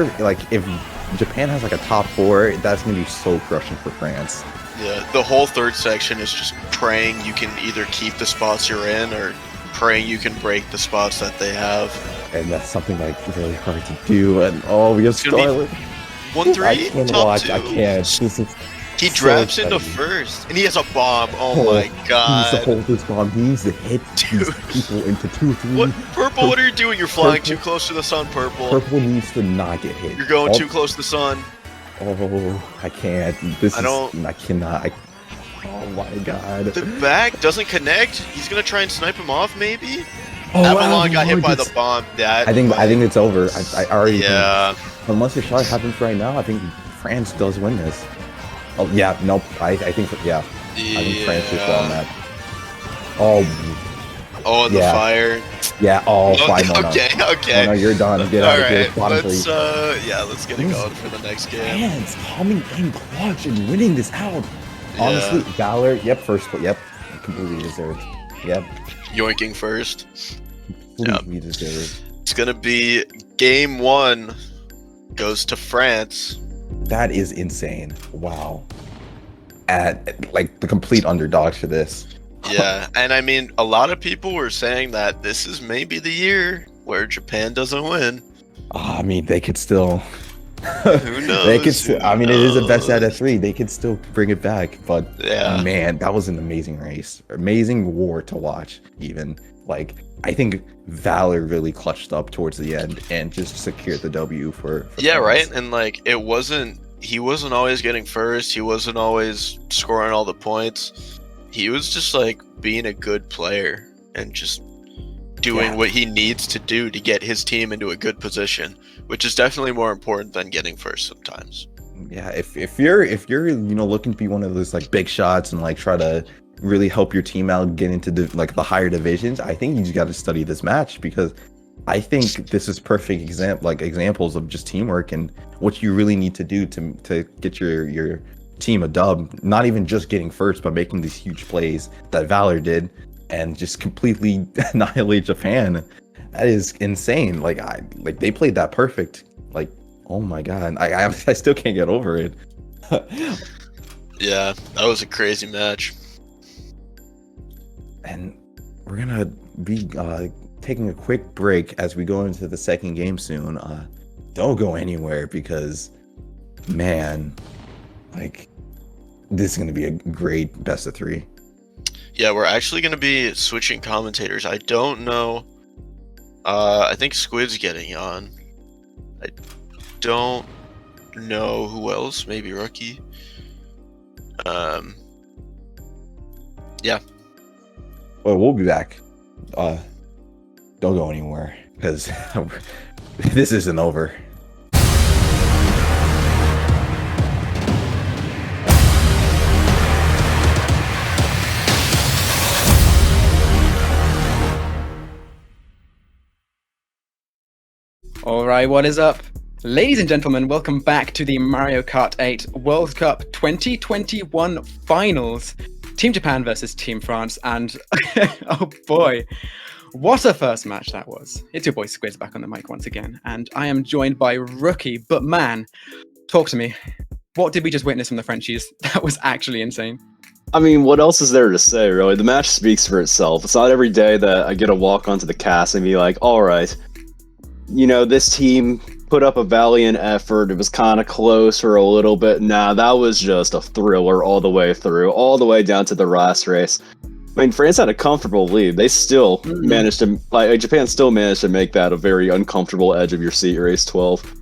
Japan has like a top 4, that's gonna be so crushing for France.
Yeah, the whole third section is just praying you can either keep the spots you're in or praying you can break the spots that they have.
And that's something like really hard to do. And we have Starlet.
1-3.
I can't
top
watch.
2.
I can't.
He drafts into first, and he has a bomb. Oh my god!
He needs to hold this bomb. He needs to hit these people into 2-3.
What, Purple? What are you doing? You're flying too close to the sun, Purple.
Purple needs to not get hit.
You're going too close to the sun.
Oh, I can't. I cannot. Oh my god.
The back doesn't connect. He's gonna try and snipe him off, maybe.
Oh,
Avalon got hit by the bomb.
I think it's over. I already.
Yeah.
Think, unless the shot happens right now, I think France does win this. Oh yeah, nope. I think I think France is on that.
Oh, the fire.
Yeah. Oh, fine. No,
okay.
No, no, you're done. Get out of here.
Let's get it going for the next game.
France coming in clutch and winning this out. Honestly, Valor. Yep, first. Yep, completely deserved. Yep.
Yoinking first.
Completely deserved.
It's gonna be game 1 goes to France.
That is insane. Wow. At like the complete underdogs for this.
Yeah, and I mean, a lot of people were saying that this is maybe the year where Japan doesn't win.
I mean, they could still.
Who knows?
They could still. I mean, it is a best out of 3. They could still bring it back. But
yeah,
man, that was an amazing race. Amazing war to watch. Even like, I think Valor really clutched up towards the end and just secured the W for
yeah,
France.
right. And like, he wasn't always getting first. He wasn't always scoring all the points. He was just like being a good player and just doing what he needs to do to get his team into a good position, which is definitely more important than getting first sometimes.
Yeah, if you're looking to be one of those like big shots and like try to really help your team out get into the higher divisions, I think you just got to study this match, because I think this is perfect examples of just teamwork and what you really need to do to get your team a dub. Not even just getting first, but making these huge plays that Valor did and just completely annihilate Japan. That is insane. Like they played that perfect. Like, oh my god, I still can't get over it.
Yeah, that was a crazy match.
And we're gonna be taking a quick break as we go into the second game soon. Don't go anywhere, because man, like, this is going to be a great best of 3.
Yeah, we're actually going to be switching commentators. I don't know. I think Squid's getting on. I don't know who else. Maybe Rookie. Yeah.
Well, we'll be back. don't go anywhere because this isn't over.
Alright, what is up? Ladies and gentlemen, welcome back to the Mario Kart 8 World Cup 2021 Finals. Team Japan versus Team France, and oh boy, what a first match that was. It's your boy Squidz back on the mic once again, and I am joined by Rookie, but man, talk to me. What did we just witness from the Frenchies? That was actually insane.
I mean, what else is there to say, really? The match speaks for itself. It's not every day that I get to walk onto the cast and be like, alright, you know, this team put up a valiant effort. It was kind of close for a little bit. Nah, that was just a thriller all the way through, all the way down to the last race. I mean, France had a comfortable lead. They still managed to, Japan still managed to make that a very uncomfortable edge of your seat race 12.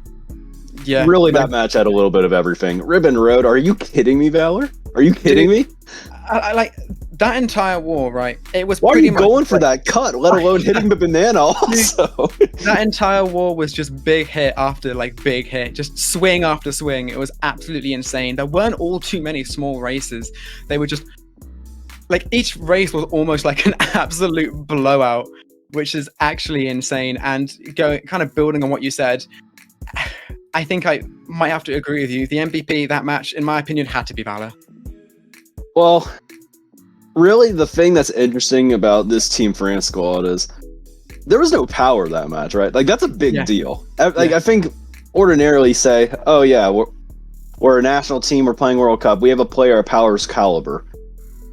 Yeah.
Really, that match had a little bit of everything. Ribbon Road, are you kidding me, Valer? Are you kidding me?
I like that entire war, right? It was.
Why are you
much
going for that cut, let alone hitting the banana also?
That entire war was just big hit after like big hit, just swing after swing. It was absolutely insane. There weren't all too many small races. They were just like each race was almost like an absolute blowout, which is actually insane. And kind of building on what you said, I think I might have to agree with you. The MVP that match, in my opinion, had to be Valer.
Well, really, the thing that's interesting about this Team France squad is there was no power that match, right? Like, that's a big deal. I think ordinarily say, oh yeah, we're a national team, we're playing World Cup, we have a player of power's caliber.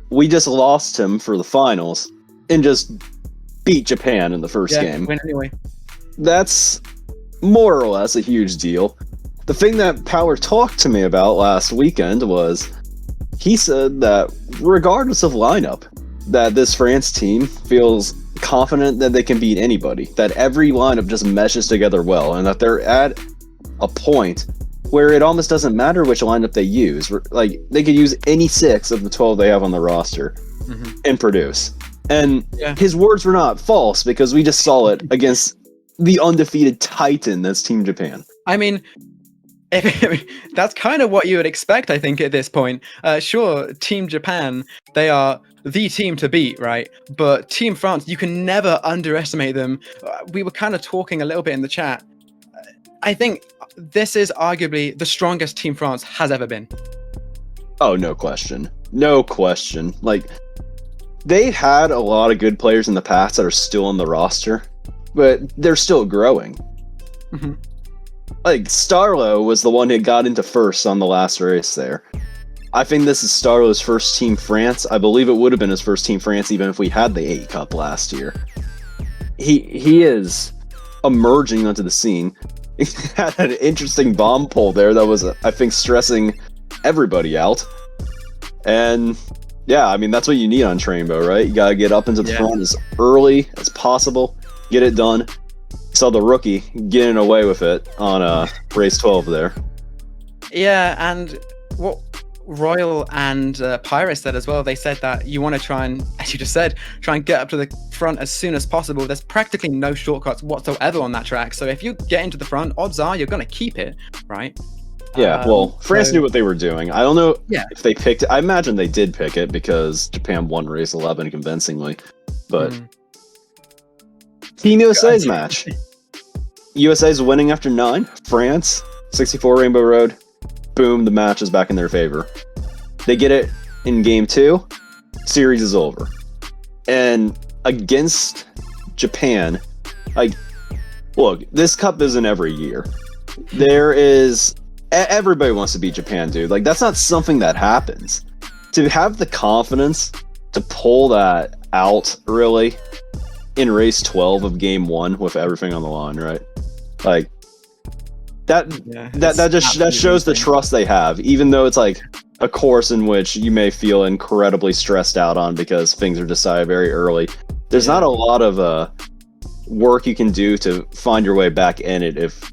We just lost him for the finals and just beat Japan in the first game.
Win anyway.
That's more or less a huge deal. The thing that Power talked to me about last weekend was he said that regardless of lineup, that this France team feels confident that they can beat anybody, that every lineup just meshes together well, and that they're at a point where it almost doesn't matter which lineup they use. Like, they could use any 6 of the 12 they have on the roster and produce. And his words were not false, because we just saw it against the undefeated titan that's Team Japan.
I mean, that's kind of what you would expect, I think, at this point. Sure, Team Japan, they are the team to beat, right? But Team France, you can never underestimate them. We were kind of talking a little bit in the chat. I think this is arguably the strongest Team France has ever been.
Oh, no question. No question. Like, they had a lot of good players in the past that are still on the roster, but they're still growing.
Mm-hmm.
Like, Starlo was the one who got into first on the last race there. I think this is Starlo's first Team France. I believe it would have been his first Team France even if we had the 8 Cup last year. He is emerging onto the scene. He had an interesting bomb pull there that was, I think, stressing everybody out. And yeah, I mean, that's what you need on Rainbow, right? You gotta get up into the front as early as possible, get it done. Saw the rookie getting away with it on race 12 there.
Yeah, and what Royal and Pyrus said as well, they said that you want to try and, as you just said, try and get up to the front as soon as possible. There's practically no shortcuts whatsoever on that track, so if you get into the front, odds are you're going to keep it, right?
Yeah, well, France knew what they were doing. I don't know if they picked it. I imagine they did pick it because Japan won race 11 convincingly, but Team USA's match. USA's winning after 9. France, 64 Rainbow Road. Boom, the match is back in their favor. They get it in game 2. Series is over. And against Japan, like, look, this cup isn't every year. Everybody wants to beat Japan, dude. Like, that's not something that happens. To have the confidence to pull that out, really, in race 12 of game 1 with everything on the line, right? Like, that shows the trust they have, even though it's like a course in which you may feel incredibly stressed out on because things are decided very early. There's not a lot of work you can do to find your way back in it if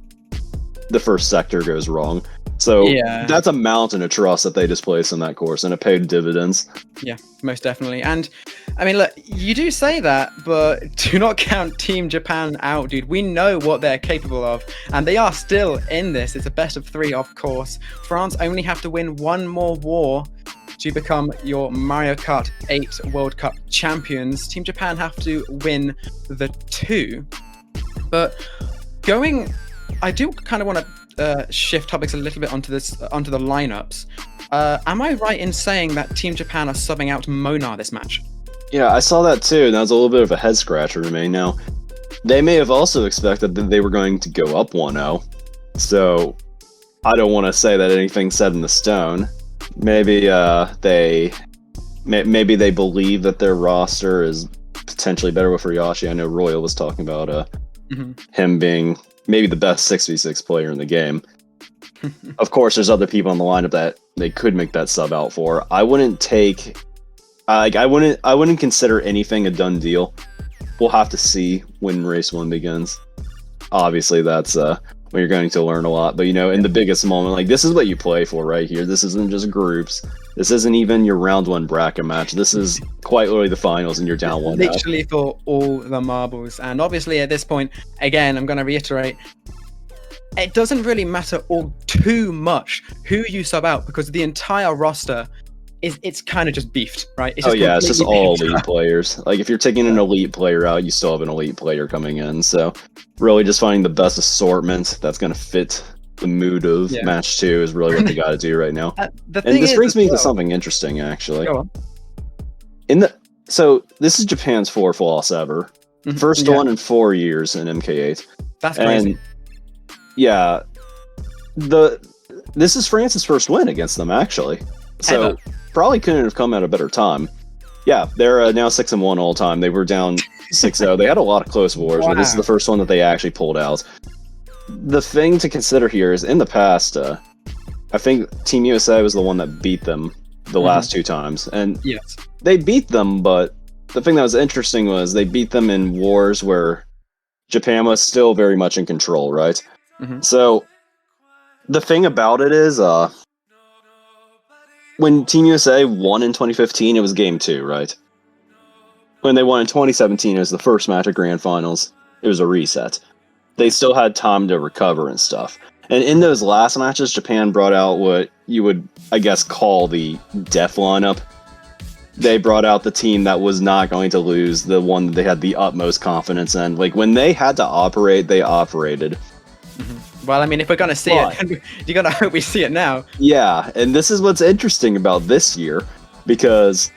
the first sector goes wrong. So
Yeah.
that's a mountain of trust that they displaced in that course, and it paid dividends.
Yeah, most definitely. And I mean, look, you do say that, but do not count Team Japan out, dude. We know what they're capable of, and they are still in this. It's a best of 3, of course. France only have to win one more war to become your Mario Kart 8 World Cup champions. Team Japan have to win the 2. But I do kind of want to shift topics a little bit onto the lineups. Am I right in saying that Team Japan are subbing out Monar this match?
Yeah, I saw that too, and that was a little bit of a head scratcher to me. Now, they may have also expected that they were going to go up 1-0, so I don't want to say that anything's set in the stone. Maybe maybe they believe that their roster is potentially better with Ryoshi. I know Royal was talking about him being maybe the best 6v6 player in the game. Of course, there's other people on the lineup that they could make that sub out for. I wouldn't consider anything a done deal. We'll have to see when race 1 begins. Obviously, that's when you're going to learn a lot. But in the biggest moment, like, this is what you play for right here. This isn't just groups. This isn't even your round 1 bracket match. This is quite literally the finals, and you're down 1-0.
Literally for all the marbles. And obviously, at this point, again, I'm going to reiterate, it doesn't really matter all too much who you sub out, because the entire roster it's kind of just beefed, right? It's
just all elite players. Like, if you're taking an elite player out, you still have an elite player coming in. So really just finding the best assortment that's going to fit the mood of match 2 is really what they got to do right now. And this brings me to something interesting, actually.
Go on.
So this is Japan's 4th loss ever. First one in 4 years in MK8.
That's crazy.
And this is France's first win against them, actually. So probably couldn't have come at a better time. Yeah, they're now 6-1 all time. They were down 6-0. They had a lot of close wars, but this is the first one that they actually pulled out. The thing to consider here is, in the past, I think Team USA was the one that beat them the last 2 times. And
yes,
they beat them, but the thing that was interesting was they beat them in wars where Japan was still very much in control, right? So the thing about it is, when Team USA won in 2015, it was Game 2, right? When they won in 2017, it was the first match of Grand Finals. It was a reset. They still had time to recover and stuff. And in those last matches, Japan brought out what you would, I guess, call the death lineup. They brought out the team that was not going to lose, the one that they had the utmost confidence in. Like, when they had to operate, they operated.
Well, I mean, if we're going to see it, you're going to hope we see it now.
Yeah, and this is what's interesting about this year, because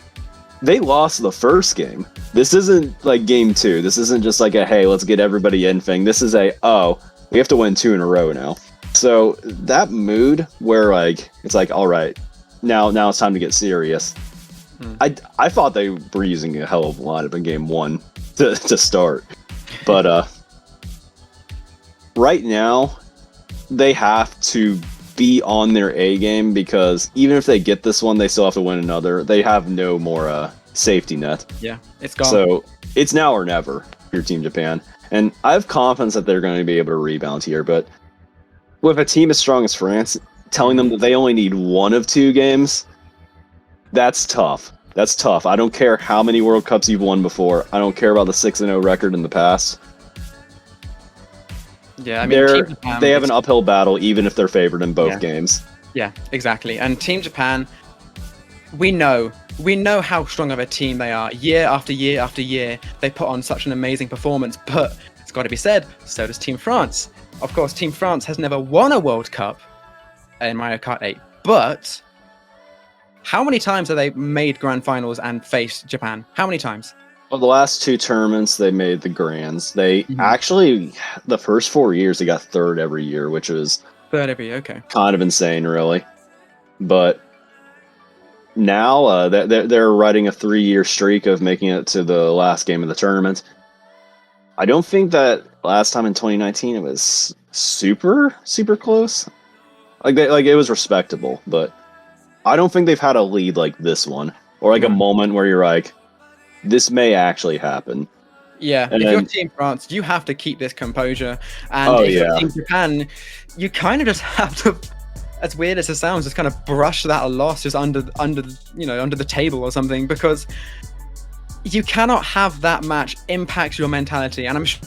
they lost the first game. This isn't like Game 2. This isn't just like a, hey, let's get everybody in thing. This is a, we have to win 2 in a row now. So that mood where, like, it's like, all right, now it's time to get serious. I thought they were using a hell of a lineup in Game 1 to start. But right now, they have to be on their A game, because even if they get this one, they still have to win another. They have no more safety net.
Yeah, it's gone.
So it's now or never for your Team Japan. And I have confidence that they're going to be able to rebound here. But with a team as strong as France, telling them that they only need 1 of 2 games, that's tough. That's tough. I don't care how many World Cups you've won before. I don't care about the 6-0 record in the past.
Yeah, I mean,
they have an uphill battle, even if they're favored in both games.
Yeah, exactly. And Team Japan, we know how strong of a team they are. Year after year after year, they put on such an amazing performance. But it's got to be said, so does Team France. Of course, Team France has never won a World Cup in Mario Kart 8. But how many times have they made Grand Finals and faced Japan? How many times?
Well, the last 2 tournaments, they made the Grands. They actually, the first 4 years, they got 3rd every year, which was
3rd every year, okay.
Kind of insane, really. But now they're riding a 3-year streak of making it to the last game of the tournament. I don't think that last time in 2019 it was super close. Like it was respectable, but I don't think they've had a lead like this one, or like a moment where you're like, this may actually happen.
Yeah, if you're Team France, you have to keep this composure. And if you're Team Japan, you kind of just have to as weird as it sounds, just kind of brush that loss just under the table or something, because you cannot have that match impact your mentality. And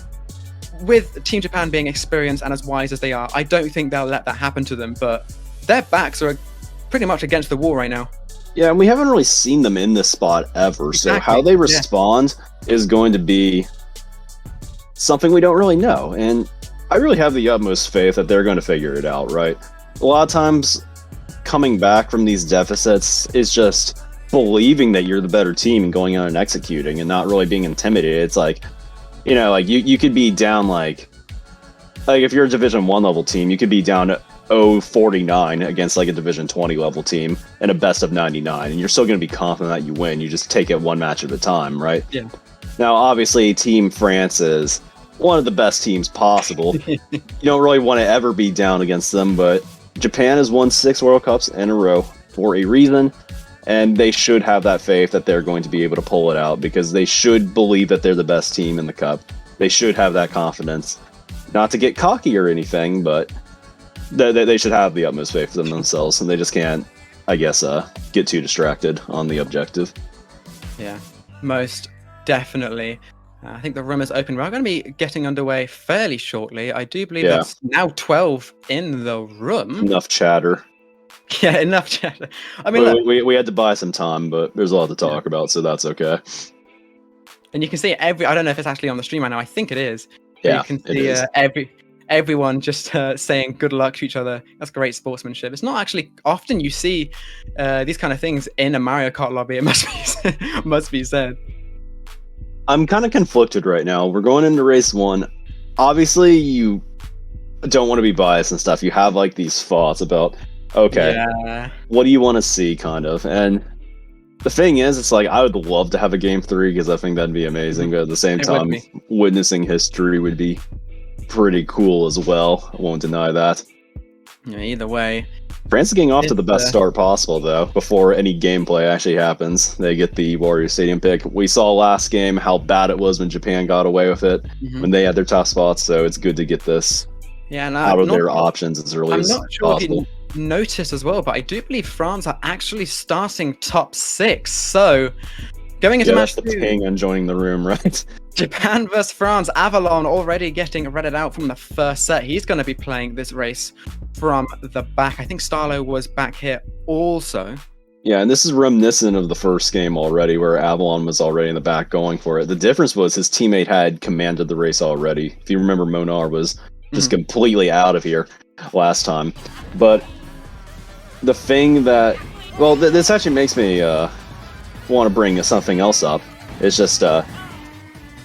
with Team Japan being experienced and as wise as they are, I don't think they'll let that happen to them. But their backs are pretty much against the wall right now.
Yeah, and we haven't really seen them in this spot ever. So
Exactly,
how they respond is going to be something we don't really know. And I really have the utmost faith that they're going to figure it out, right? A lot of times coming back from these deficits is just believing that you're the better team and going out and executing and not really being intimidated. It's like, like you could be down like if you're a Division 1 level team, you could be down 0-49 against like a Division 20 level team in a best of 99, and you're still going to be confident that you win. You just take it one match at a time, right?
Yeah.
Now, obviously, Team France is one of the best teams possible. You don't really want to ever be down against them, but Japan has won 6 World Cups in a row for a reason, and they should have that faith that they're going to be able to pull it out, because they should believe that they're the best team in the cup. They should have that confidence. Not to get cocky or anything, but they should have the utmost faith in themselves, and they just can't, I guess, get too distracted on the objective.
Yeah, most definitely. I think the room is open. We're going to be getting underway fairly shortly. I do believe that's now 12 in the room.
Enough chatter.
Yeah, enough chatter. I mean, look,
we had to buy some time, but there's a lot to talk about, so that's okay.
and you can see I don't know if it's actually on the stream right now. I think it is.
Yeah,
you can see everyone just saying good luck to each other. That's great sportsmanship. It's not actually often you see these kind of things in a Mario Kart lobby. It must be said.
I'm kind of conflicted right now. We're going into race 1. Obviously, you don't want to be biased and stuff. You have like these thoughts about, okay, what do you want to see, kind of. And the thing is, it's like I would love to have a game 3 because I think that'd be amazing. But at the same time, witnessing history would be pretty cool as well. I won't deny that.
Yeah, either way.
France is getting off to the best start possible, though, before any gameplay actually happens. They get the Wario Stadium pick. We saw last game how bad it was when Japan got away with it, when they had their tough spots, so it's good to get this out of their options as early as possible.
Notice as well, but I do believe France are actually starting top 6. So going into match 2,
the ping and joining the room, right?
Japan versus France. Avalon already getting redded out from the first set. He's going to be playing this race from the back. I think Starlo was back here also.
Yeah, and this is reminiscent of the first game already, where Avalon was already in the back going for it. The difference was his teammate had commanded the race already. If you remember, Monar was just completely out of here last time. But the thing that... Well, this actually makes me want to bring something else up. It's just...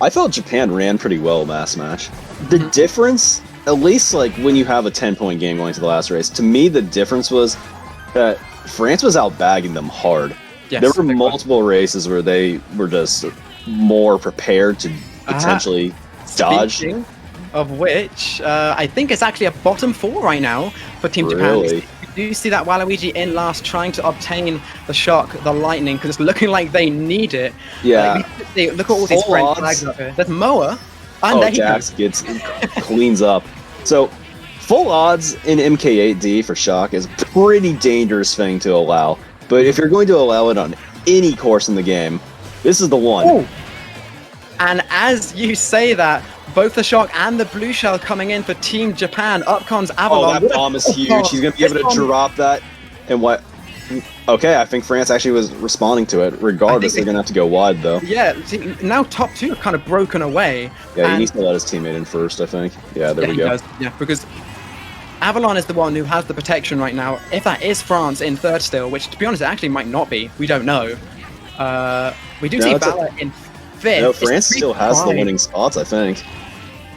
I felt Japan ran pretty well last match. The difference, at least like when you have a 10-point game going to the last race, to me the difference was that France was outbagging them hard.
Yes,
there were multiple races where they were just more prepared to potentially dodge.
Speaking of which, I think it's actually a bottom 4 right now for Team Japan. Do you see that Waluigi in last trying to obtain the shock, the lightning, because it's looking like they need it?
Yeah.
Look at all these French flags up here. There's Moa. And
Jax cleans up. So, full odds in MK8D for shock is a pretty dangerous thing to allow. But if you're going to allow it on any course in the game, this is the one.
Ooh. And as you say that, both the shock and the blue shell coming in for Team Japan. Up comes Avalon.
Oh, that bomb is huge. He's going to be able to drop that. And what? Okay, I think France actually was responding to it. Regardless, they're going to have to go wide, though.
Yeah, now top 2 have kind of broken away.
Yeah, he needs to let his teammate in first, I think. Yeah, there we go.
Yeah, because Avalon is the one who has the protection right now. If that is France in third still, which, to be honest, it actually might not be. We don't know. We do see Valer in fifth.
No, France still has the winning spots, I think.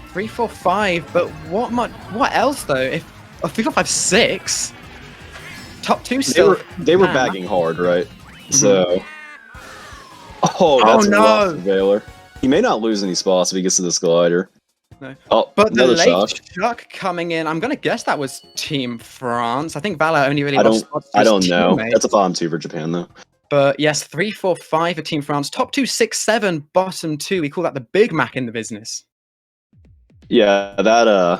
3, 4, 5, but what else though? If 3, 4, 5, 6, top 2 still.
They were bagging hard, right? So, that's rough for Valer. He may not lose any spots if he gets to this glider.
No.
Oh,
but the late shock coming in, I'm gonna guess that was Team France. I think Valer only really lost spots to
I don't
his
know.
teammates.
That's a bottom 2 for Japan though.
But yes, 3, 4, 5 for Team France. Top 2, 6, 7, bottom 2. We call that the Big Mac in the business.
Yeah, that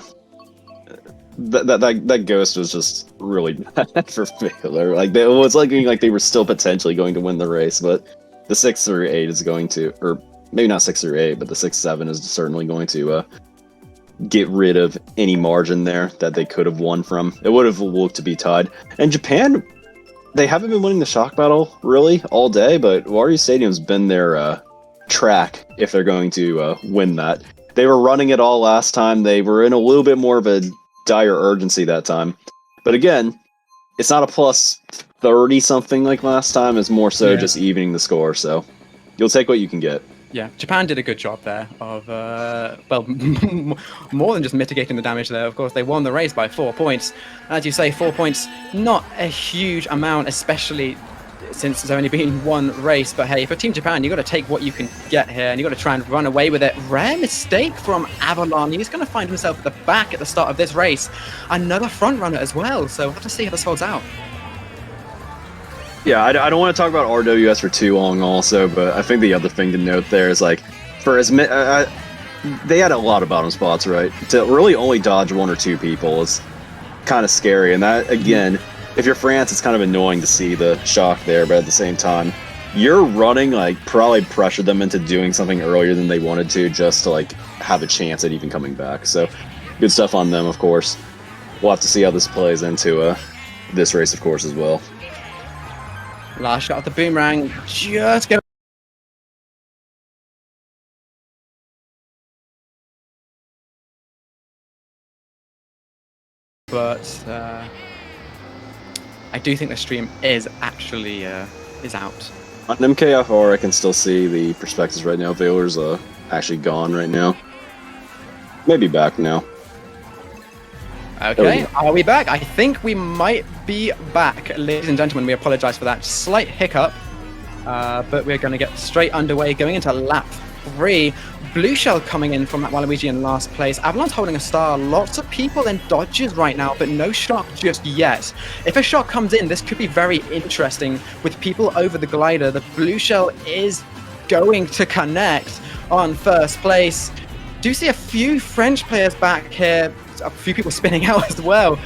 that ghost was just really bad for Valer. Like it was looking like they were still potentially going to win the race, but the 6-8 is going to, or maybe not 6-8, but the 6-7 is certainly going to get rid of any margin there that they could have won from. It would have looked to be tied. And Japan, they haven't been winning the shock battle really all day, but Wario Stadium's been their track if they're going to win that. They were running it all last time. They were in a little bit more of a dire urgency that time. But again, it's not a plus 30 something like last time. It's more so just evening the score. So you'll take what you can get.
Yeah, Japan did a good job there of, well, more than just mitigating the damage there. Of course, they won the race by 4 points. As you say, 4 points, not a huge amount, especially since there's only been one race. But hey, for Team Japan, you got to take what you can get here, and you got to try and run away with it. Rare mistake from Avalon. He's going to find himself at the back at the start of this race. Another front runner as well, so we'll have to see how this holds out.
Yeah, I don't want to talk about RWS for too long also, but I think the other thing to note there is, like, for as they had a lot of bottom spots, right? To really only dodge 1 or 2 people is kind of scary, and that, again, if you're France, it's kind of annoying to see the shock there, but at the same time, you're running, like, probably pressured them into doing something earlier than they wanted to just to, like, have a chance at even coming back. So, good stuff on them, of course. We'll have to see how this plays into this race, of course, as well.
Last shot of the boomerang, just go. But I do think the stream is actually is out.
On MKFR, I can still see the perspectives right now. Valer's actually gone right now. Maybe back now.
Okay, are we back? I think we might be back, ladies and gentlemen. We apologize for that slight hiccup, but we're going to get straight underway, going into lap 3. Blue Shell coming in from that Waluigi in last place. Avalon's holding a star. Lots of people in dodges right now, but no shock just yet. If a shock comes in, this could be very interesting with people over the glider. The Blue Shell is going to connect on first place. Do see a few French players back here. A few people spinning out as well.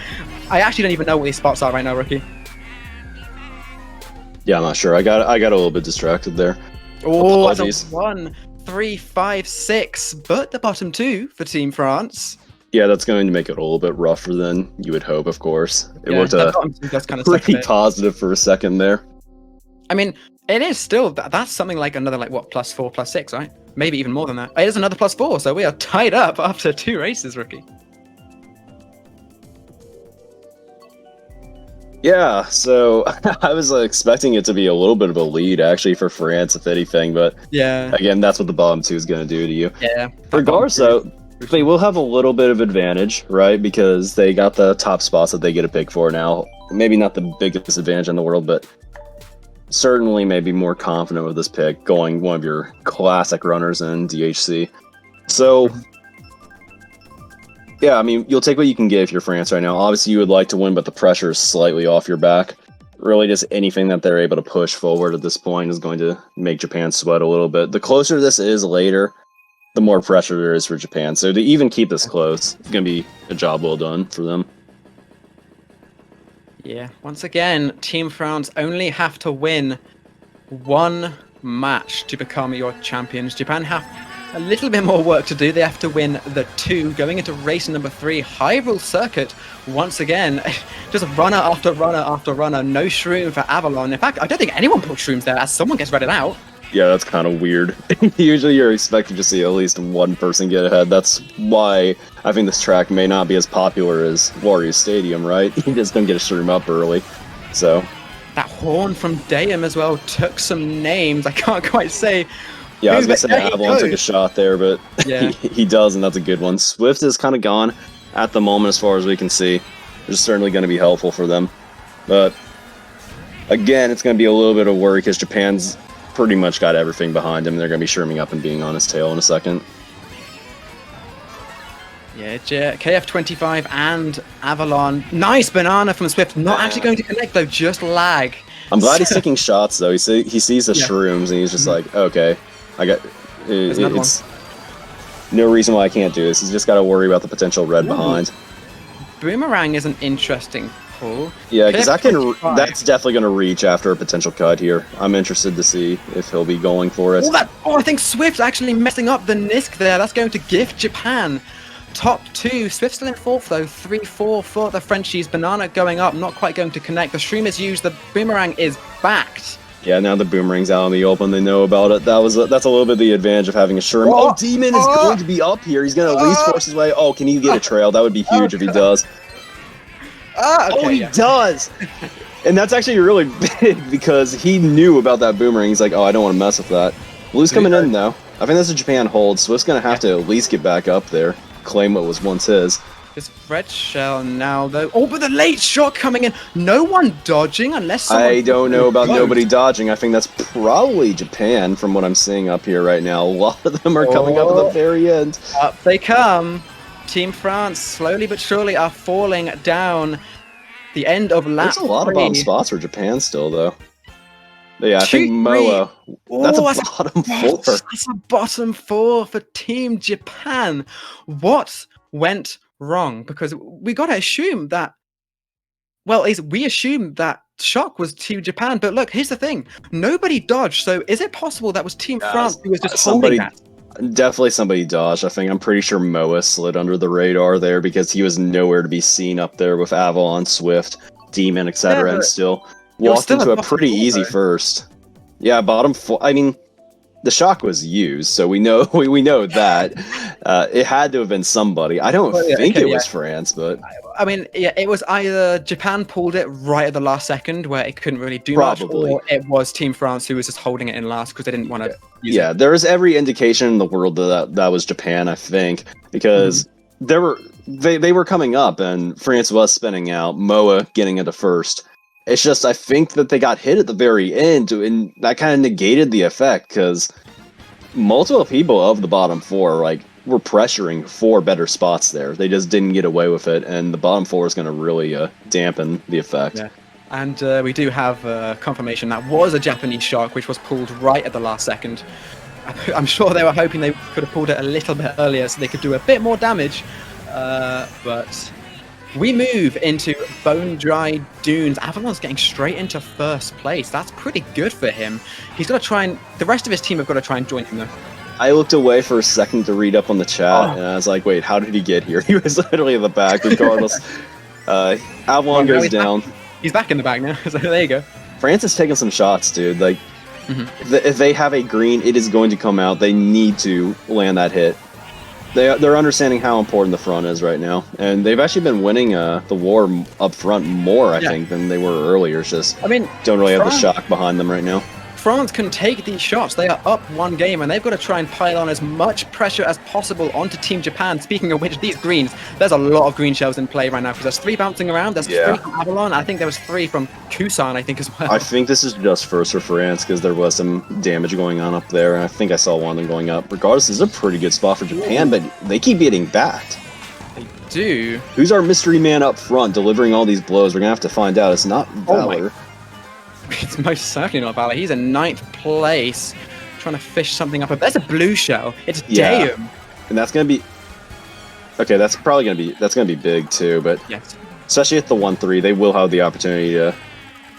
I actually don't even know what these spots are right now, Rookie.
Yeah, I'm not sure. I got a little bit distracted there.
Oh, that's a 1, 3, 5, 6, but the bottom 2 for Team France.
Yeah, that's going to make it a little bit rougher than you would hope, of course. It looked
kind of
pretty positive for a second there.
I mean, it is still, that's something like another, like, what, +4, +6, right? Maybe even more than that. It is another +4, so we are tied up after 2 races, Rookie.
Yeah, so I was expecting it to be a little bit of a lead, actually, for France, if anything, but
yeah,
again, that's what the bottom 2 is going to do to you.
Yeah.
Regardless, though, they will have a little bit of advantage, right, because they got the top spots that they get a pick for now. Maybe not the biggest advantage in the world, but certainly maybe more confident with this pick, going one of your classic runners in DHC. So, yeah, I mean, you'll take what you can get if you're France right now. Obviously, you would like to win, but the pressure is slightly off your back. Really, just anything that they're able to push forward at this point is going to make Japan sweat a little bit. The closer this is later, the more pressure there is for Japan. So to even keep this close, it's going to be a job well done for them.
Yeah, once again, Team France only have to win 1 match to become your champions. Japan have a little bit more work to do. They have to win the 2. Going into race number 3, Hyrule Circuit once again. Just runner after runner after runner. No shroom for Avalon. In fact, I don't think anyone put shrooms there as someone gets redded out.
Yeah, that's kind of weird. Usually you're expecting to see at least one person get ahead. That's why I think this track may not be as popular as Wario Stadium, right? You just don't get a shroom up early. So
that horn from Dayum as well took some names. I can't quite say.
Yeah, I was going to say Avalon took a shot there, but
yeah.
he does, and that's a good one. Swift is kind of gone at the moment as far as we can see. Which is certainly going to be helpful for them. But, again, it's going to be a little bit of worry because Japan's pretty much got everything behind him. They're going to be shrooming up and being on his tail in a second.
Yeah, KF25 and Avalon. Nice banana from Swift. Not actually going to connect, though, just lag.
I'm glad he's taking shots, though. He sees the shrooms, and he's just like, okay. It's no reason why I can't do this. He's just got to worry about the potential red behind.
Boomerang is an interesting pull.
Yeah, because
Pick
that's definitely going to reach after a potential cut here. I'm interested to see if he'll be going for it.
I think Swift's actually messing up the Nisk there. That's going to gift Japan top 2. Swift still in 4th though. 3-4 for the Frenchies. Banana going up, not quite going to connect. The stream is used. The Boomerang is backed.
Yeah, now the Boomerang's out in the open. They know about it. That's a little bit the advantage of having a Sherm. Oh, Demon is going to be up here. He's going to at least force his way. Oh, can he get a trail? That would be huge if he does.
Okay,
he does! And that's actually really big because he knew about that Boomerang. He's like, oh, I don't want to mess with that. Blue's coming in, though. I think that's a Japan hold. Swift's going to have to at least get back up there, claim what was once his.
This red shell now, though. Oh, but the late shot coming in. No one dodging unless someone...
I don't know about nobody dodging. I think that's probably Japan from what I'm seeing up here right now. A lot of them are coming up at the very end.
Up they come. Team France, slowly but surely, are falling down. The end of lap
There's a lot
3.
of bottom spots for Japan still, though. But yeah, I
2,
think Moa. That's a bottom 4.
That's a bottom 4 for Team Japan. What went wrong? Because we got to assume that. Well, we assume that Shock was Team Japan, but look, here's the thing: nobody dodged. So, is it possible that was Team France who was just holding that?
Definitely somebody dodged. I'm pretty sure Moa slid under the radar there because he was nowhere to be seen up there with Avalon, Swift, Demon, etc. And still walked into a pretty easy first. Yeah, bottom 4. I mean, the Shock was used, so we know that it had to have been somebody. I don't think it was France, but
I mean, yeah, it was either Japan pulled it right at the last second where it couldn't really do much, or it was Team France who was just holding it in last because they didn't want to use it.
There was every indication in the world that was Japan, I think, because they were coming up and France was spinning out, Moa getting into first. It's just, I think that they got hit at the very end, and that kind of negated the effect, because multiple people of the bottom 4, were pressuring for better spots there. They just didn't get away with it, and the bottom 4 is going to really dampen the effect.
Yeah. And we do have confirmation that was a Japanese Shock, which was pulled right at the last second. I'm sure they were hoping they could have pulled it a little bit earlier so they could do a bit more damage, but... We move into Bone Dry Dunes. Avalon's getting straight into first place. That's pretty good for him. He's got to try and... The rest of his team have got to try and join him, though.
I looked away for a second to read up on the chat, and I was like, wait, how did he get here? He was literally in the back, regardless. Avalon goes down.
He's back in the back now, so there you go.
France is taking some shots, dude. If they have a green, it is going to come out. They need to land that hit. They're understanding how important the front is right now, and they've actually been winning the war up front more, I think, than they were earlier. It's just, don't really have the shock behind them right now.
France can take these shots. They are up 1 game, and they've got to try and pile on as much pressure as possible onto Team Japan. Speaking of which, these greens, there's a lot of green shells in play right now, because there's 3 bouncing around. There's 3 from Avalon. I think there was 3 from Kusan, I think, as well.
I think this is just first for France, because there was some damage going on up there, and I think I saw one of them going up. Regardless, this is a pretty good spot for Japan, but they keep getting backed.
They do.
Who's our mystery man up front delivering all these blows? We're going to have to find out. It's not Valer.
It's most certainly not Valer. He's in 9th place, trying to fish something up. There's a blue shell. It's Daeum.
And that's gonna be okay. That's probably gonna be big too. But especially at the 1-3, they will have the opportunity to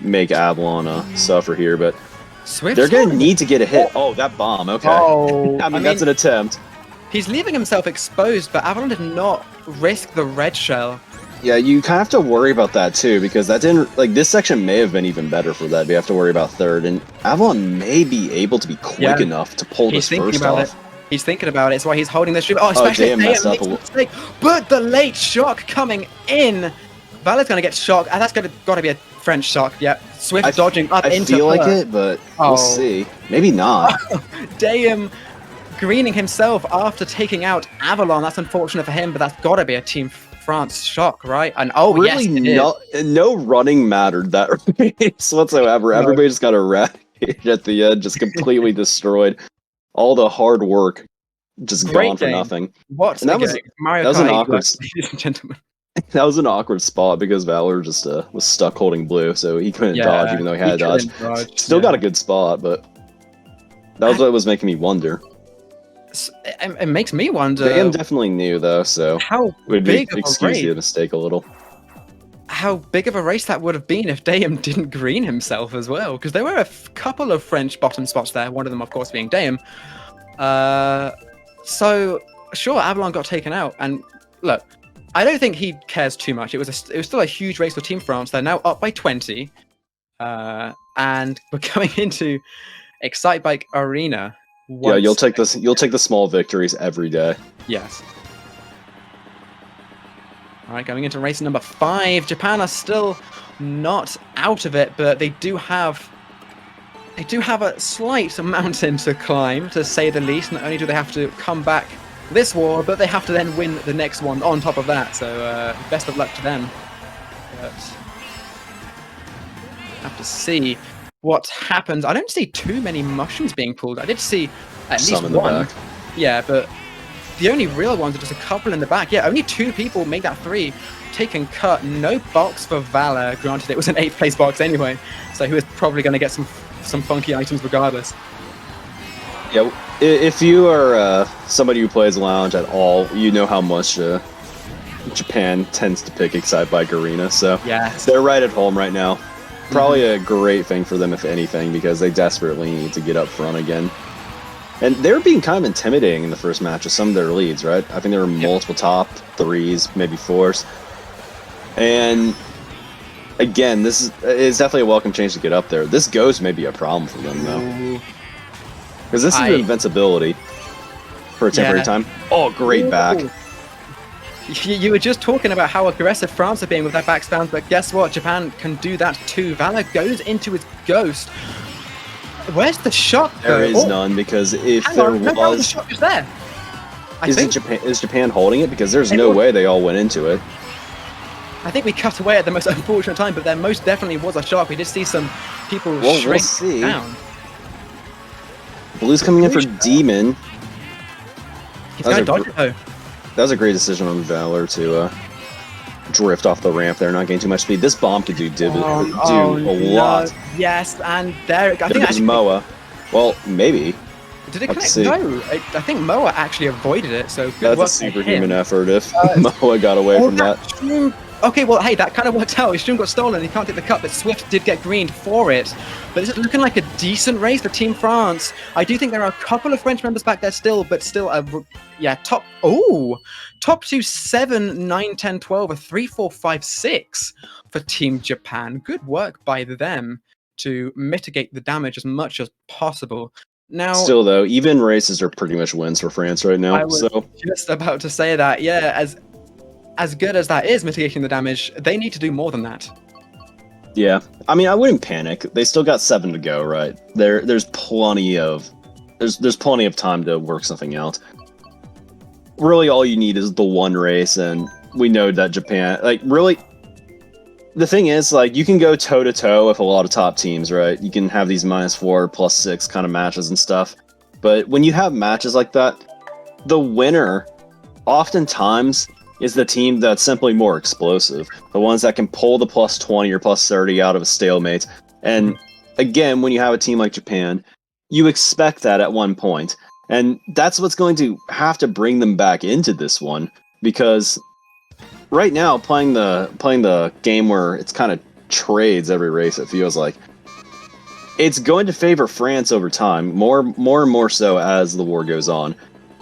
make Avalon suffer here. But
Swift
they're gonna need to get a hit. Oh, that bomb. Okay. I mean, that's an attempt.
He's leaving himself exposed, but Avalon did not risk the red shell.
Yeah, you kind of have to worry about that too, because that didn't, this section may have been even better for that. We have to worry about third, and Avalon may be able to be quick enough to pull this first off.
He's thinking about it. It's why he's holding this stream. Oh, especially
Daeum messed up a little.
But the late shock coming in. Valer's going to get shocked, and that's got to be a French shock. Yeah, Swift dodging up into
I feel like it, but we'll see. Maybe not.
Daeum greening himself after taking out Avalon. That's unfortunate for him, but that's got to be a Team France shock, right? And
really, no running mattered that race whatsoever. Everybody just got a rampage at the end, just completely destroyed. All the hard work just gone for nothing.
What?
That was an awkward,
ladies and gentlemen.
That was an awkward spot because Valer just was stuck holding blue, so he couldn't dodge even though he had to dodge. Still got a good spot, but that was what was making me wonder.
It makes me wonder.
Dam definitely knew though, so
how
it would be
big of a
excuse
race.
the mistake a little.
How big of a race that would have been if Dame didn't green himself as well, because there were a couple of French bottom spots there. One of them, of course, being Dame. So sure, Avalon got taken out, and look, I don't think he cares too much. It was still a huge race for Team France. They're now up by 20, and we're coming into Excitebike Arena.
Yeah, you'll take this. You'll take the small victories every day.
Yes. All right, going into race number 5. Japan are still not out of it, but they do have a slight mountain to climb, to say the least. Not only do they have to come back this war, but they have to then win the next one on top of that. So best of luck to them. But have to see what happens. I don't see too many mushrooms being pulled. I did see at
Some
least
in the
one.
back.
Yeah, but the only real ones are just a couple in the back. Yeah, only 2 people make that 3. Taken cut. No box for Valer. Granted, it was an 8th place box anyway, so he was probably going to get some funky items regardless.
Yeah, if you are somebody who plays Lounge at all, you know how much Japan tends to pick Excitebike Arena, so
Yes.
they're right at home right now. Probably a great thing for them, if anything, because they desperately need to get up front again. And they were being kind of intimidating in the first match with some of their leads, right? I think there were multiple top 3s, maybe 4s. And again, this is definitely a welcome change to get up there. This ghost may be a problem for them, though. Because this is invincibility for a temporary time. Oh, great back.
You were just talking about how aggressive France are being with their backspans, but guess what? Japan can do that too. Valer goes into his ghost. Where's the shot?
There is none, because if there
the
was...
shot is there.
Is Japan holding it? Because there's no way they all went into it.
I think we cut away at the most unfortunate time, but there most definitely was a shot. We did see some people shrink down.
Blue's coming in for Demon.
He's going to dodge it though.
That was a great decision on Valer to drift off the ramp there, not getting too much speed. This bomb could do a lot.
Yes, and there. I think
actually, Moa. Well, maybe.
Did it connect? No, I think Moa actually avoided it. So good
that's
work
a superhuman
him.
effort if Moa got away from that.
Okay, well, hey, that kind of worked out. His stream got stolen. He can't take the cut, but Swift did get greened for it. But this is looking like a decent race for Team France. I do think there are a couple of French members back there still, but still, top 2, 7, 9, 10, 12, a 3, 4, 5, 6 for Team Japan. Good work by them to mitigate the damage as much as possible. Now,
still though, even races are pretty much wins for France right now.
I was just about to say that. Yeah, as good as that is mitigating the damage, they need to do more than that.
Yeah, I mean, I wouldn't panic. They still got 7 to go, right? There's plenty of time to work something out. Really, all you need is the one race, and we know that Japan, really. The thing is, you can go toe to toe with a lot of top teams, right? You can have these -4, +6 kind of matches and stuff. But when you have matches like that, the winner oftentimes is the team that's simply more explosive. The ones that can pull the +20 or +30 out of a stalemate. And again, when you have a team like Japan, you expect that at one point. And that's what's going to have to bring them back into this one. Because right now, playing the game where it's kind of trades every race, it feels like, it's going to favor France over time, more and more so as the war goes on.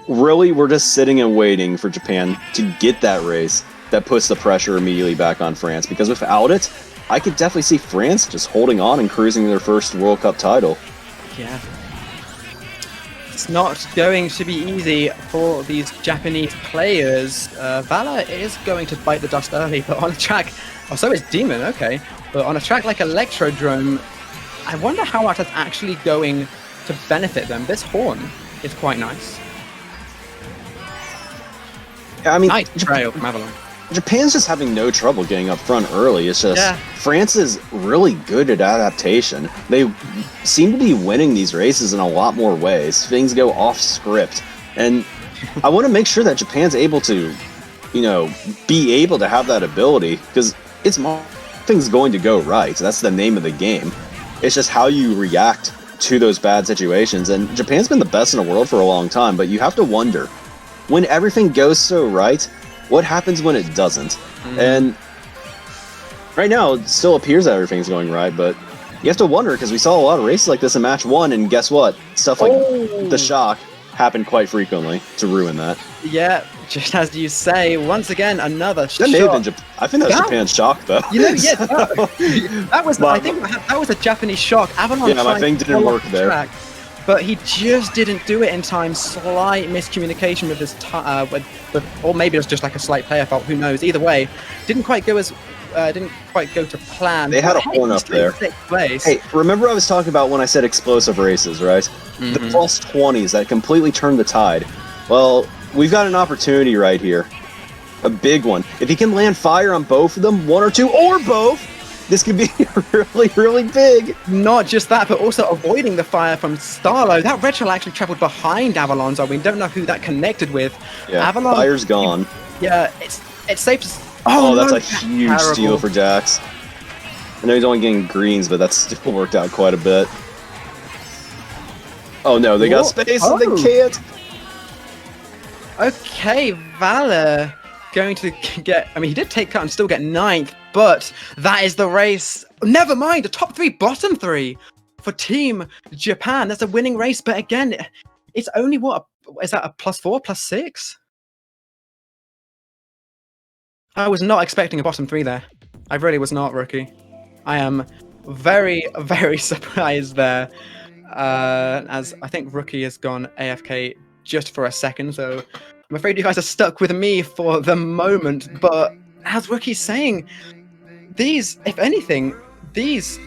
Really, we're just sitting and waiting for Japan to get that race that puts the pressure immediately back on France, because without it, I could definitely see France just holding on and cruising their first World Cup title.
Yeah. It's not going to be easy for these Japanese players. Valer is going to bite the dust early, but on a track... Oh, so is Demon, okay. But on a track like Electro Drome, I wonder how much that's actually going to benefit them. This horn is quite nice.
I mean,
nice trail from Avalon.
Japan's just having no trouble getting up front early. It's just France is really good at adaptation. They seem to be winning these races in a lot more ways. Things go off script. And I want to make sure that Japan's able to, be able to have that ability, because nothing's going to go right. That's the name of the game. It's just how you react to those bad situations. And Japan's been the best in the world for a long time, but you have to wonder, when everything goes so right, what happens when it doesn't? And right now, it still appears that everything's going right, but you have to wonder, because we saw a lot of races like this in match 1, and guess what? Stuff like the shock happened quite frequently to ruin that.
Yeah, just as you say, once again, another
That may have been
shock.
I think that was Japan's shock, though.
You know, yeah, that was. I think that was a Japanese shock. Avalon.
Yeah, my thing didn't work there.
Track, but he just didn't do it in time. Slight miscommunication with his, or maybe it was just like a slight player fault. Who knows? Either way, didn't quite go to plan.
They had a horn up there. Hey, remember I was talking about when I said explosive races, right? The plus 20s that completely turned the tide. Well, we've got an opportunity right here. A big one. If he can land fire on both of them, one or two, or both, this could be really, really big.
Not just that, but also avoiding the fire from Starlo. That red shell actually traveled behind Avalon, so we don't know who that connected with.
Yeah,
Avalon,
fire's gone.
Yeah, it's safe to...
Oh, that's
no,
a huge
terrible.
steal for Jax. I know he's only getting greens, but that's still worked out quite a bit. Oh no, they got space and they can't.
Okay, Valer going to get... I mean, he did take cut and still get 9th, but that is the race. Never mind, the top 3, bottom 3 for Team Japan. That's a winning race, but again, it's only what? Is that a +4, +6? I was not expecting a bottom 3 there. I really was not, Rookie. I am very, very surprised there. As I think Rookie has gone AFK just for a second, so I'm afraid you guys are stuck with me for the moment. But as Rookie's saying, these, if anything, these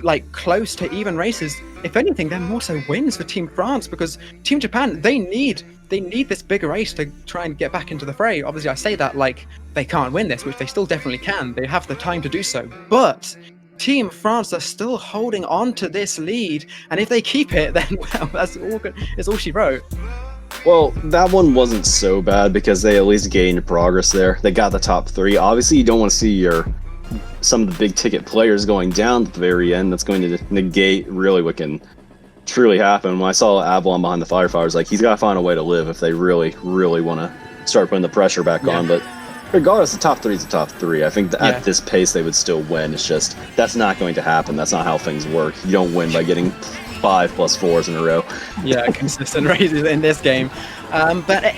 like close to even races, if anything, they're more so wins for Team France, because Team Japan, they need this bigger race to try and get back into the fray. Obviously, I say that like they can't win this, which they still definitely can. They have the time to do so. But Team France are still holding on to this lead, and if they keep it, then well, that's all good. It's all she wrote.
Well, that one wasn't so bad because they at least gained progress there. They got the top 3. Obviously, you don't want to see some of the big ticket players going down at the very end. That's going to negate really what can truly happen. When I saw Avalon behind the firefighters, like, he's got to find a way to live if they really, really want to start putting the pressure back on. But regardless, the top 3 is the top 3. I think at this pace they would still win. It's just, that's not going to happen. That's not how things work. You don't win by getting 5 +4s in a row. Yeah,
consistent races in this game. But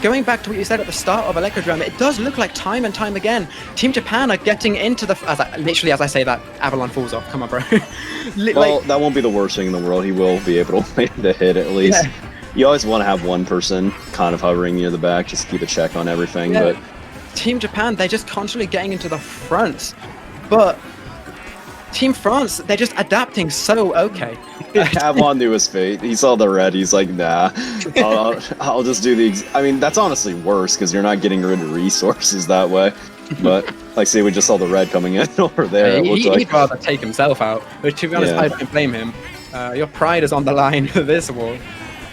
going back to what you said at the start of Electro Drome, it does look like time and time again, Team Japan are getting into the... literally, as I say that, Avalon falls off. Come on, bro.
Well, that won't be the worst thing in the world. He will be able to land a hit at least. Yeah. You always want to have one person kind of hovering near the back, just to keep a check on everything.
Yeah.
But
Team Japan, they're just constantly getting into the front. But Team France, they're just adapting so okay.
Avalon knew his fate. He saw the red. He's like, nah, I'll just do the... I mean, that's honestly worse because you're not getting rid of resources that way. But, like, see, we just saw the red coming in over there.
He'd rather take himself out. But to be honest, I don't blame him. Your pride is on the line for this war.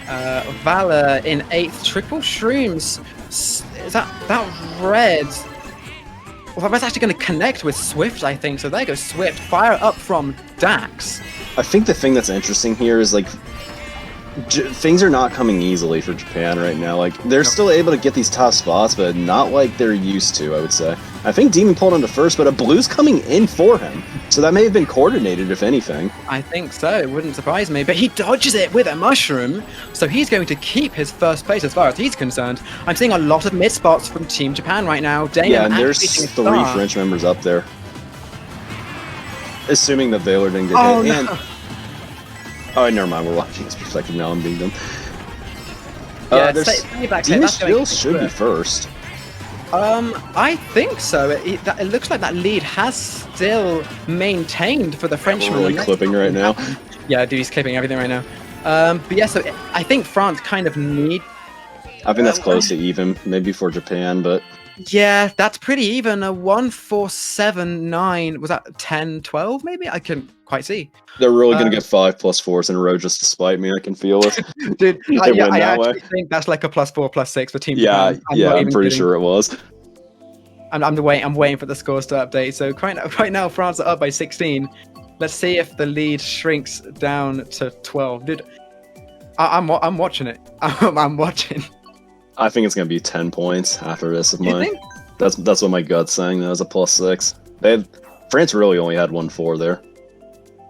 Valer in 8th. Triple Shrooms. Is that red? Well, that's actually going to connect with Swift, I think. So there goes Swift. Fire up from Dax.
I think the thing that's interesting here is, like, things are not coming easily for Japan right now. Like, they're still able to get these top spots, but not like they're used to, I would say. I think Demon pulled him to first, but a blue's coming in for him. So that may have been coordinated, if anything.
I think so. It wouldn't surprise me. But he dodges it with a mushroom. So he's going to keep his first place as far as he's concerned. I'm seeing a lot of mid spots from Team Japan right now.
Yeah, and there's 3 French members up there. Assuming that Valer didn't get hit.
No.
And... oh, never mind. We're watching this perspective now. I'm being them.
Yeah,
Demon still should be first.
I think so. It looks like that lead has still maintained for the Frenchman.
We're really clipping right now.
Yeah, dude, he's clipping everything right now. But yeah, so I think France kind of need...
I think that's close to even, maybe for Japan, but...
yeah, that's pretty even. A 1-4-7-9. Was that 10-12 maybe? I couldn't quite see.
They're really going to get 5 +4s in a row just to spite me. I can feel it.
Dude, I actually think that's like a +4, +6 for Team Japan.
I'm pretty sure it was.
I'm waiting for the scores to update. So right now, France are up by 16. Let's see if the lead shrinks down to 12. Dude, I'm watching it. I'm watching.
I think it's gonna be 10 points after this of
You
mine.
think?
That's what my gut's saying. That was a +6. France really only had 1-4 there.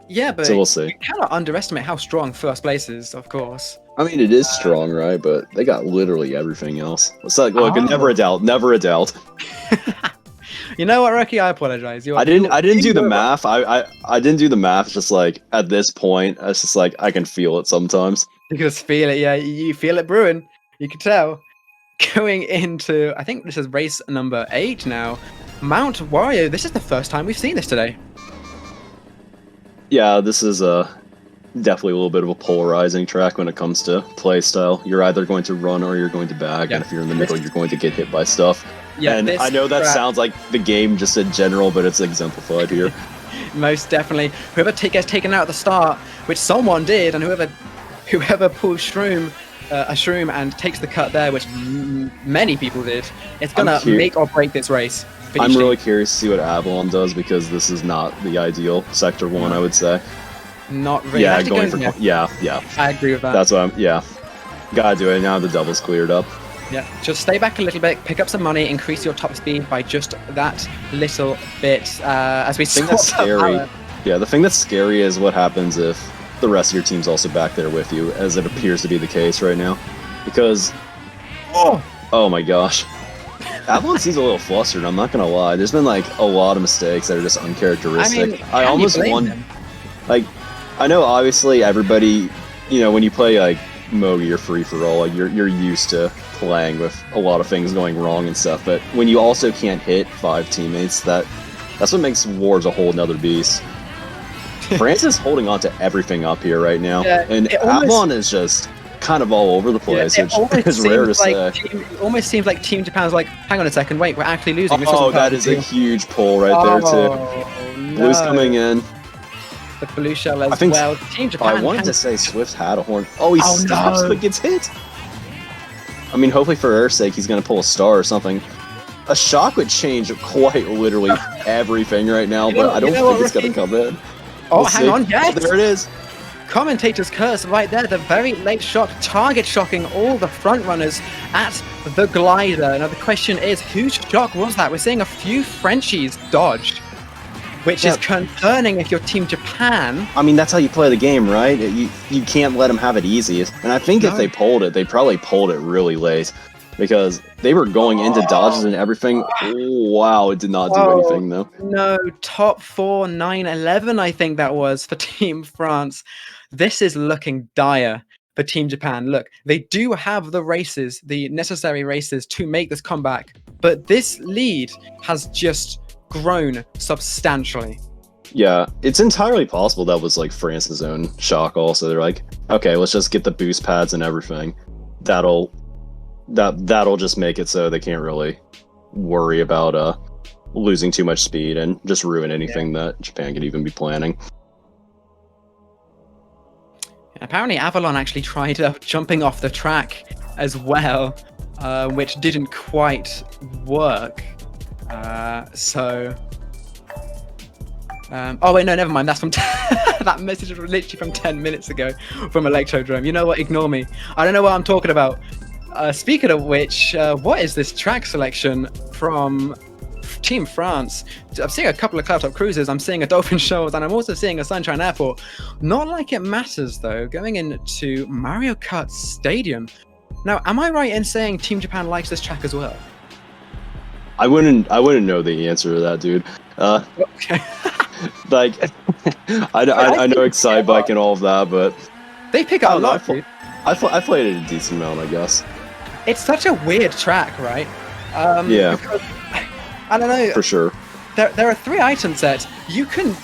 Yeah, but
So we'll see.
you cannot underestimate how strong first place is, of course.
I mean, it is strong, right? But they got literally everything else. It's like, look,
Oh.
never a doubt, never a doubt.
You know what, Rocky? I apologize.
I didn't do the math. I didn't do the math. It's just like at this point, it's just like I can feel it sometimes.
You can just feel it. Yeah, you feel it brewing. You can tell. Going into, I think this is race number 8 now. Mount Wario. This is the first time we've seen this today.
Yeah, this is definitely a little bit of a polarizing track when it comes to play style. You're either going to run or you're going to bag,
Yeah.
and if you're in the middle, you're going to get hit by stuff.
Yeah,
and
this
I know that
track-
sounds like the game just in general, but it's exemplified here.
Most definitely. Whoever gets taken out at the start, which someone did, and whoever pulls a shroom and takes the cut there, which many people did, it's gonna make or break this race. for
I'm
each
really
team.
curious to see what Avalon does because this is not the ideal Sector 1, I would say.
Not really.
Yeah,
Actually
going for...
yeah,
Yeah.
I agree with that.
That's what I'm... Yeah. Gotta do it. Now the double's cleared up.
Yeah, just stay back a little bit, pick up some money, increase your top speed by just that little bit. As we
The thing that's
swap up
scary...
power.
Yeah, the thing that's scary is what happens if the rest of your team's also back there with you, as it appears to be the case right now. Because... Oh my gosh. Avalon seems a little flustered, I'm not gonna lie. There's been like a lot of mistakes that are just uncharacteristic.
I mean,
I almost
blame
won...
them?
Like, I know obviously everybody, you know, when you play like Mogi or Free for All, like, you're used to playing with a lot of things going wrong and stuff. But when you also can't hit 5 teammates, that's what makes Wars a whole nother beast. France is holding on to everything up here right now,
Yeah,
and
it almost-
Avalon is just kind of all over the place,
Yeah, it almost
which is rare to
seems like
say.
it almost seems like Team Japan's like, hang on a second, wait, we're actually losing. This
Oh,
wasn't
that
part
is
of
a
the
huge pull right there too.
deal.
Blue's
No.
coming in.
The blue shell as
I think-
well. Team Japan.
I wanted
can-
to say Swift had a horn. Oh, he
Oh,
stops
no.
but gets hit. I mean, hopefully for Earth's sake, he's going to pull a star or something. A shock would change quite literally everything right now,
You know-
but I don't
you know
think
what,
it's going to
Ricky?
come in.
Oh,
We'll
hang
see.
on, yes!
There it is.
Commentator's curse right there. The very late shock, target shocking all the front runners at the glider. Now the question is, whose shock was that? We're seeing a few Frenchies dodge, which is concerning if you're Team Japan.
I mean, that's how you play the game, right? You can't let them have it easy. And I think if
No.
they pulled it, they probably pulled it really late. Because they were going into dodges and everything. Oh, wow, it did not do
Whoa.
anything, though.
No, top 4, 9, 11, I think that was for Team France. This is looking dire for Team Japan. Look, they do have the races, the necessary races to make this comeback, but this lead has just grown substantially.
Yeah, it's entirely possible that was like France's own shock also. They're like, okay, let's just get the boost pads and everything. That'll just make it so they can't really worry about losing too much speed and just ruin anything that Japan could even be planning.
Apparently Avalon actually tried jumping off the track as well, which didn't quite work. Oh wait, no, never mind. That's from that message was literally from 10 minutes ago from Electro Drome. You know what? Ignore me. I don't know what I'm talking about. Speaking of which, what is this track selection from Team France? I'm seeing a couple of Cloud-Top Cruisers, I'm seeing a Dolphin Shoals, and I'm also seeing a Sunshine Airport. Not like it matters though, going into Mario Kart Stadium. Now, am I right in saying Team Japan likes this track as well?
I wouldn't know the answer to that, dude.
Okay.
Like, I know Excitebike and all of that, but
They pick up
I
a
don't know,
lot, dude.
I played it a decent amount, I guess.
It's such a weird track, right?
Yeah.
Because, I don't know.
For sure.
There are 3 item sets. You can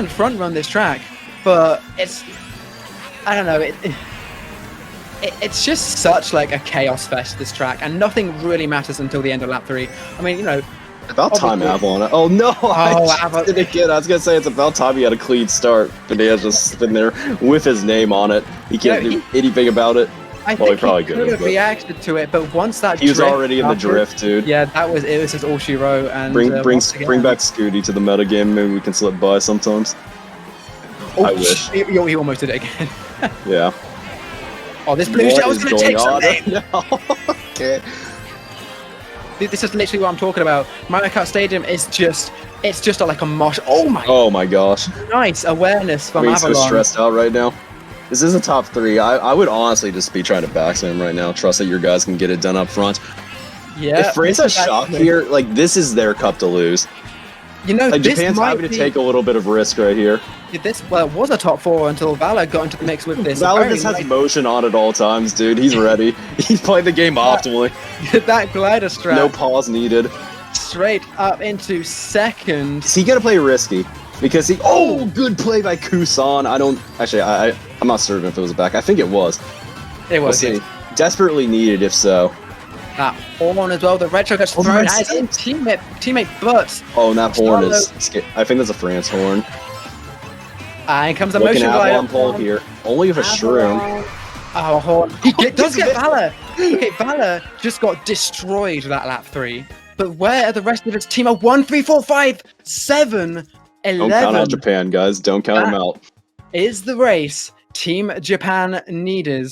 front run this track, but it's, I don't know, it's just such like a chaos fest, this track, and nothing really matters until the end of lap 3. I mean, you know.
About time
obviously-
Avalon. Oh no!
Avalon.
Did it again. I was gonna say it's about time he had a clean start, but he has just been there with his name on it. He can't
Yeah,
do anything about it.
I
Well, he
think
probably
he
could
could
have,
have
but-
reacted to it, but once that
He was
drift
already in the
afterwards-
drift, dude.
Yeah, it was just all she wrote. And
Bring
once again-
back Scooty to the metagame. Maybe we can slip by sometimes.
Oh,
I wish.
He almost did it again.
Yeah.
Oh, this blue
What
shell is
is
going to take
going
something.
on? No. Okay.
This is literally what I'm talking about. Mario Kart Stadium is it's just like a mosh.
Oh my gosh.
Nice awareness from
I'm being so
Avalon.
stressed out right now. This is a top 3. I would honestly just be trying to backspam him right now. Trust that your guys can get it done up front.
Yeah.
If France has
this is
shock
actually-
here, like this is their cup to lose.
You know,
Like
this
Japan's
might
having to
be,
take a little bit of risk right here.
this was a top 4 until Valer got into the mix with this.
Valer
Very
just has
nice-
motion on at all times, dude. He's ready. He's playing the game optimally.
that glider strap
No pause needed.
straight up into second.
Is he gonna play risky? Because he good play by Kusan. I don't actually I'm not certain if it was a back. I think it was.
It
We'll
was
see.
yes.
Desperately needed if so.
That horn as well. The retro gets
Oh,
thrown
that's
at his teammate, but
Oh, and that horn
Starlo-
is I think that's a France horn.
and comes the
Looking
motion
at Avalon
glider.
pole here. Only with a shroom.
Avalon. Oh, horn. He does get
missed it.
Valer. Okay, Valer just got destroyed that lap 3. But where are the rest of his team? 1, 3, 4, 5, 7,
Don't count
11
out Japan, guys. Don't count them out.
is the race. Team Japan needed,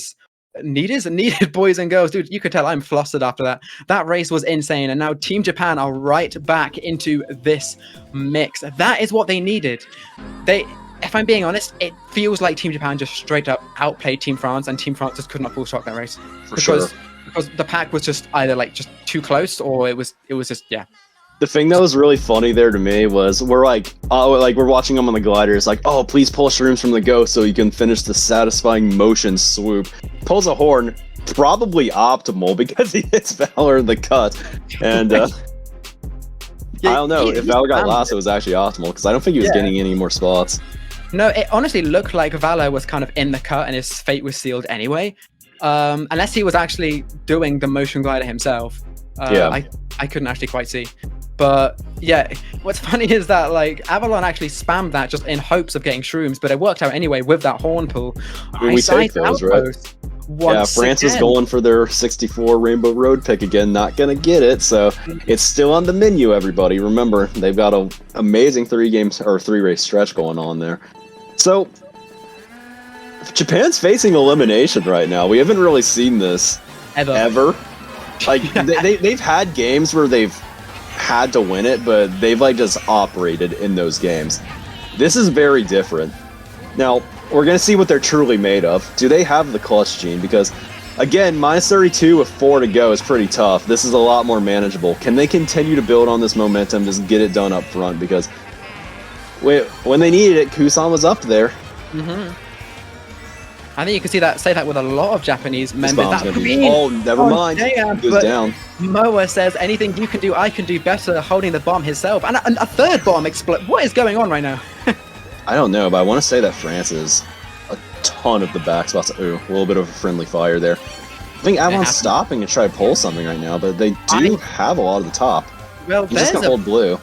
boys and girls. Dude, you could tell I'm flustered after that. That race was insane. And now Team Japan are right back into this mix. That is what they needed. If I'm being honest, it feels like Team Japan just straight up outplayed Team France, and Team France just could not full shock that race.
For sure.
Because the pack was just either like just too close, or it was just
The thing that was really funny there to me was we're watching him on the glider. It's like, oh, please pull shrooms from the ghost so you can finish the satisfying motion swoop. Pulls a horn, probably optimal because he hits Valer in the cut. And I don't know if Valer got last, it was actually optimal because I don't think he was getting any more spots.
No, it honestly looked like Valer was kind of in the cut and his fate was sealed anyway. Unless he was actually doing the motion glider himself. I couldn't actually quite see. But yeah, what's funny is that like Avalon actually spammed that just in hopes of getting shrooms, but it worked out anyway with that horn pull.
We take those, right? Yeah, France was going for their 64 Rainbow Road pick again, not gonna get it, so it's still on the menu, everybody. Remember, they've got an amazing 3-race stretch going on there. So, Japan's facing elimination right now. We haven't really seen this ever. Like, they've had games where they've had to win it, but they've like just operated in those games. This is very different. Now, we're going to see what they're truly made of. Do they have the clutch gene? Because, again, minus 32 with 4 to go is pretty tough. This is a lot more manageable. Can they continue to build on this momentum, just get it done up front? Because when they needed it, Kusan was up there.
Mm-hmm. I think you can say that with a lot of Japanese members.
Oh, never mind.
Damn,
it goes down.
Moa says, anything you can do, I can do better, holding the bomb himself. And a third bomb explode. What is going on right now?
I don't know, but I want to say that France is a ton of the back spots. Ooh, a little bit of a friendly fire there. I think Avalon's stopping to try to pull something right now, but they do have a lot of the top.
Well,
He's just going to hold blue.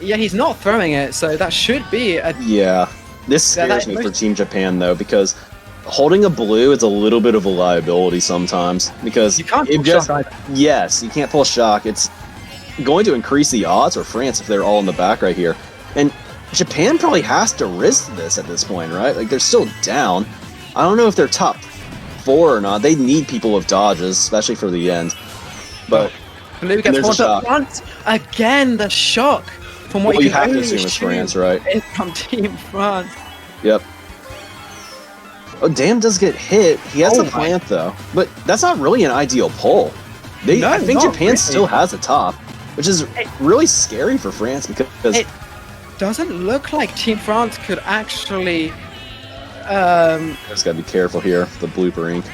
Yeah, he's not throwing it, so that should be a...
Yeah. This scares me for Team Japan, though, because holding a blue is a little bit of a liability sometimes. Because
you can't pull shock either.
Yes, you can't pull shock. It's going to increase the odds for France if they're all in the back right here. And Japan probably has to risk this at this point, right? Like, they're still down. I don't know if they're top 4 or not. They need people with dodges, especially for the end. But
blue gets horned up once. Again, the shock. From what
you have to assume it's France, right?
It's from Team France.
Yep. Oh, Dam does get hit. He has a plant, though. But that's not really an ideal pull. I think Japan still has a top, which is really scary for France because...
It doesn't look like Team France could actually...
Just gotta be careful here, the blooper ink.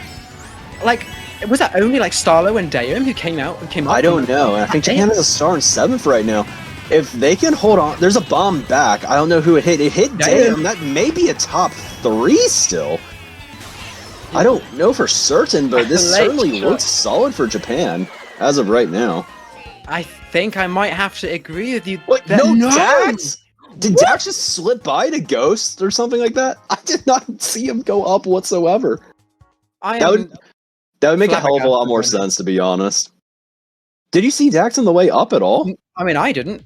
Like, was that only like Starlo and Daeum who came up?
I don't know. I think Japan has a star in 7th right now. If they can hold on, there's a bomb back. I don't know who it hit. It hit Daeum. That may be a top 3 still. I don't know for certain, but this certainly looks solid for Japan as of right now.
I think I might have to agree with you.
What? No, Dax? Did Dax just slip by to Ghost or something like that? I did not see him go up whatsoever. That would make a hell of a lot more sense, to be honest. Did you see Dax on the way up at all?
I mean, I didn't.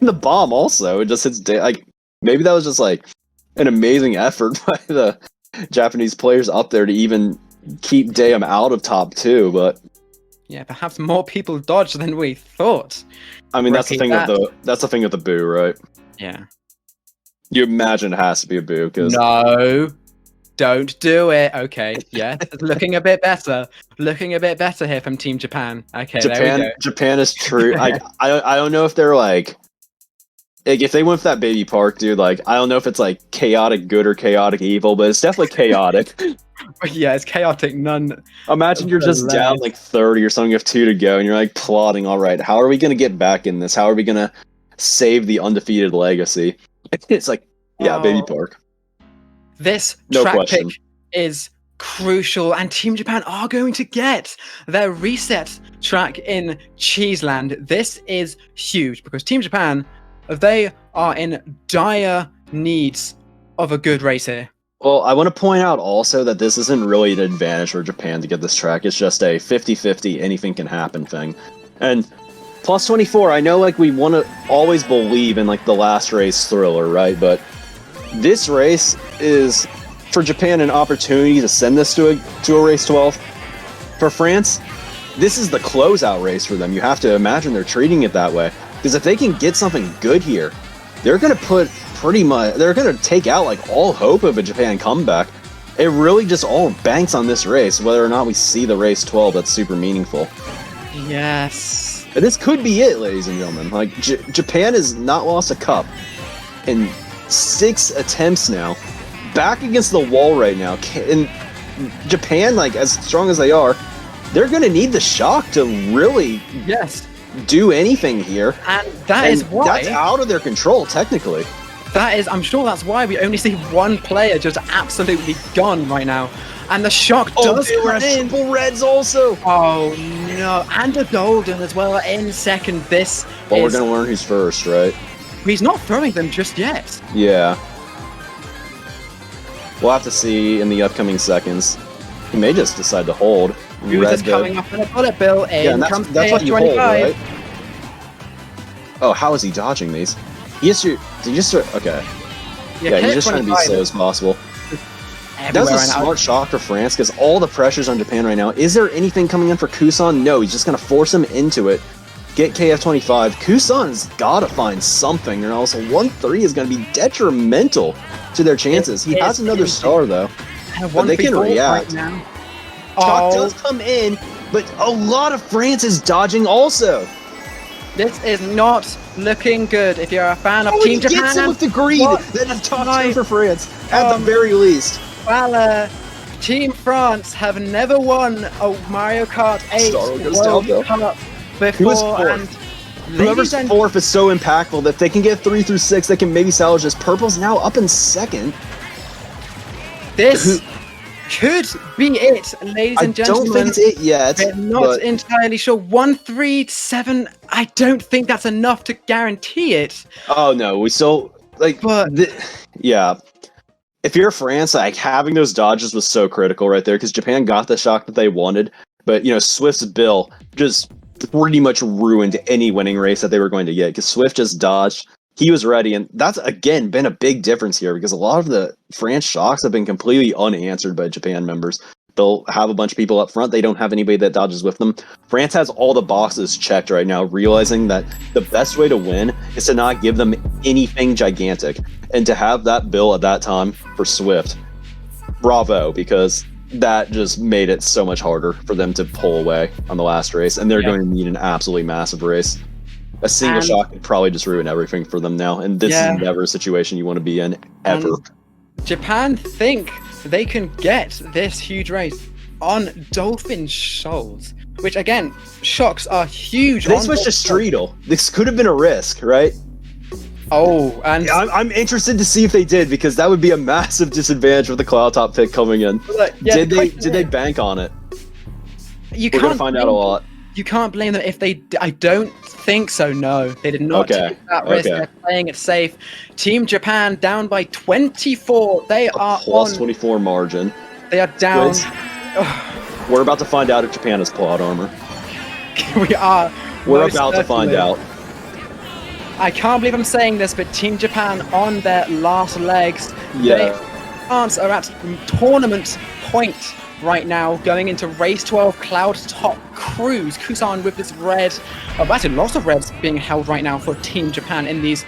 The bomb also, it just hits like Maybe that was just like an amazing effort by the Japanese players up there to even keep Dayum out of top 2, but
Yeah, perhaps more people dodged than we thought.
I mean that's the
Repeat
thing with the boo, right?
Yeah.
You imagine it has to be a boo because
No, don't do it. Okay, yeah, it's looking a bit better. Looking a bit better here from Team Japan. Okay, there we go.
Japan is true. I don't know if they're like if they went for that baby park, dude. Like I don't know if it's like chaotic good or chaotic evil, but it's definitely chaotic.
Yeah, it's chaotic. None.
Imagine you're just down like 30 or something. You have 2 to go, and you're like plotting. All right, how are we gonna get back in this? How are we gonna save the undefeated legacy? It's like, yeah, baby park.
This
No
track
question.
pick is crucial, and Team Japan are going to get their reset track in Cheeseland. This is huge because Team Japan, they are in dire needs of a good race here.
Well, I want to point out also that this isn't really an advantage for Japan to get this track. It's just a 50-50, anything can happen thing. And plus 24, I know like we want to always believe in like the last race thriller, right? But this race is for Japan an opportunity to send this to a race 12. For France, this is the closeout race for them. You have to imagine they're treating it that way. Because if they can get something good here, they're going to they're going to take out like all hope of a Japan comeback. It really just all banks on this race, whether or not we see the race 12 that's super meaningful.
Yes.
And this could be it, ladies and gentlemen. Like, Japan has not lost a cup in 6 attempts now. Back against the wall right now. And Japan, like, as strong as they are, they're going to need the shock to really do anything here.
And that is why...
That's out of their control, technically.
I'm sure that's why we only see one player just absolutely gone right now. And the shock does come in.
Triple reds also.
Oh no, and a golden as well in second.
We're gonna learn who's first, right?
He's not throwing them just yet.
Yeah. We'll have to see in the upcoming seconds. He may just decide to hold.
Who's just coming up in a bullet bill?
Yeah, and that's what you hold, right? Oh, how is he dodging these? He just okay. Yeah, he's just trying to be slow as possible. That's a smart shock for France because all the pressure's on Japan right now. Is there anything coming in for Kusan? No, he's just going to force him into it. Get KF25. Kusan's got to find something, or else a 1-3 is going to be detrimental to their chances. He has another star, though. But they can react.
Right
Shock does come in, but a lot of France is dodging also.
This is not looking good if you're a fan of Team Japan.
He gets him with the greed. That is top 2 for France, at the very least.
Valer, Team France have never won a Mario Kart 8 World Cup before. And
whoever's fourth is so impactful that if they can get 3 through 6, they can maybe salvage this. Purple's now up in second.
This could be it, ladies and gentlemen.
I don't think it's it yet.
We're not entirely sure. 1-3-7. I don't think that's enough to guarantee it.
Oh no, we still yeah. If you're France, like having those dodges was so critical right there because Japan got the shock that they wanted, but Swift's bill just pretty much ruined any winning race that they were going to get because Swift just dodged. He was ready, and that's again been a big difference here because a lot of the France shocks have been completely unanswered by Japan members. They'll have a bunch of people up front. They don't have anybody that dodges with them. France has all the boxes checked right now, realizing that the best way to win is to not give them anything gigantic. And to have that bill at that time for Swift, bravo, because that just made it so much harder for them to pull away on the last race. And they're going to need an absolutely massive race. A single shock could probably just ruin everything for them now. And this is never a situation you want to be in, ever.
Japan think they can get this huge race on Dolphin Shoals, which again, shocks are huge.
They switched to Streetle. This could have been a risk, right?
Oh, and
I'm interested to see if they did because that would be a massive disadvantage with the Cloud Top pick coming in. Did they bank on it? We're gonna find out a lot.
You can't blame them if they. I don't think so. No, they did not take that risk. They're playing it safe. Team Japan down by 24. They are
plus 24 margin.
They are down.
We're about to find out if Japan has plot armor.
We are.
We're about to find out.
I can't believe I'm saying this, but Team Japan on their last legs.
Yeah.
France are at tournament point right now, going into race 12 Cloud Top Cruise. Kusan with this red, actually lots of reds being held right now for Team Japan in these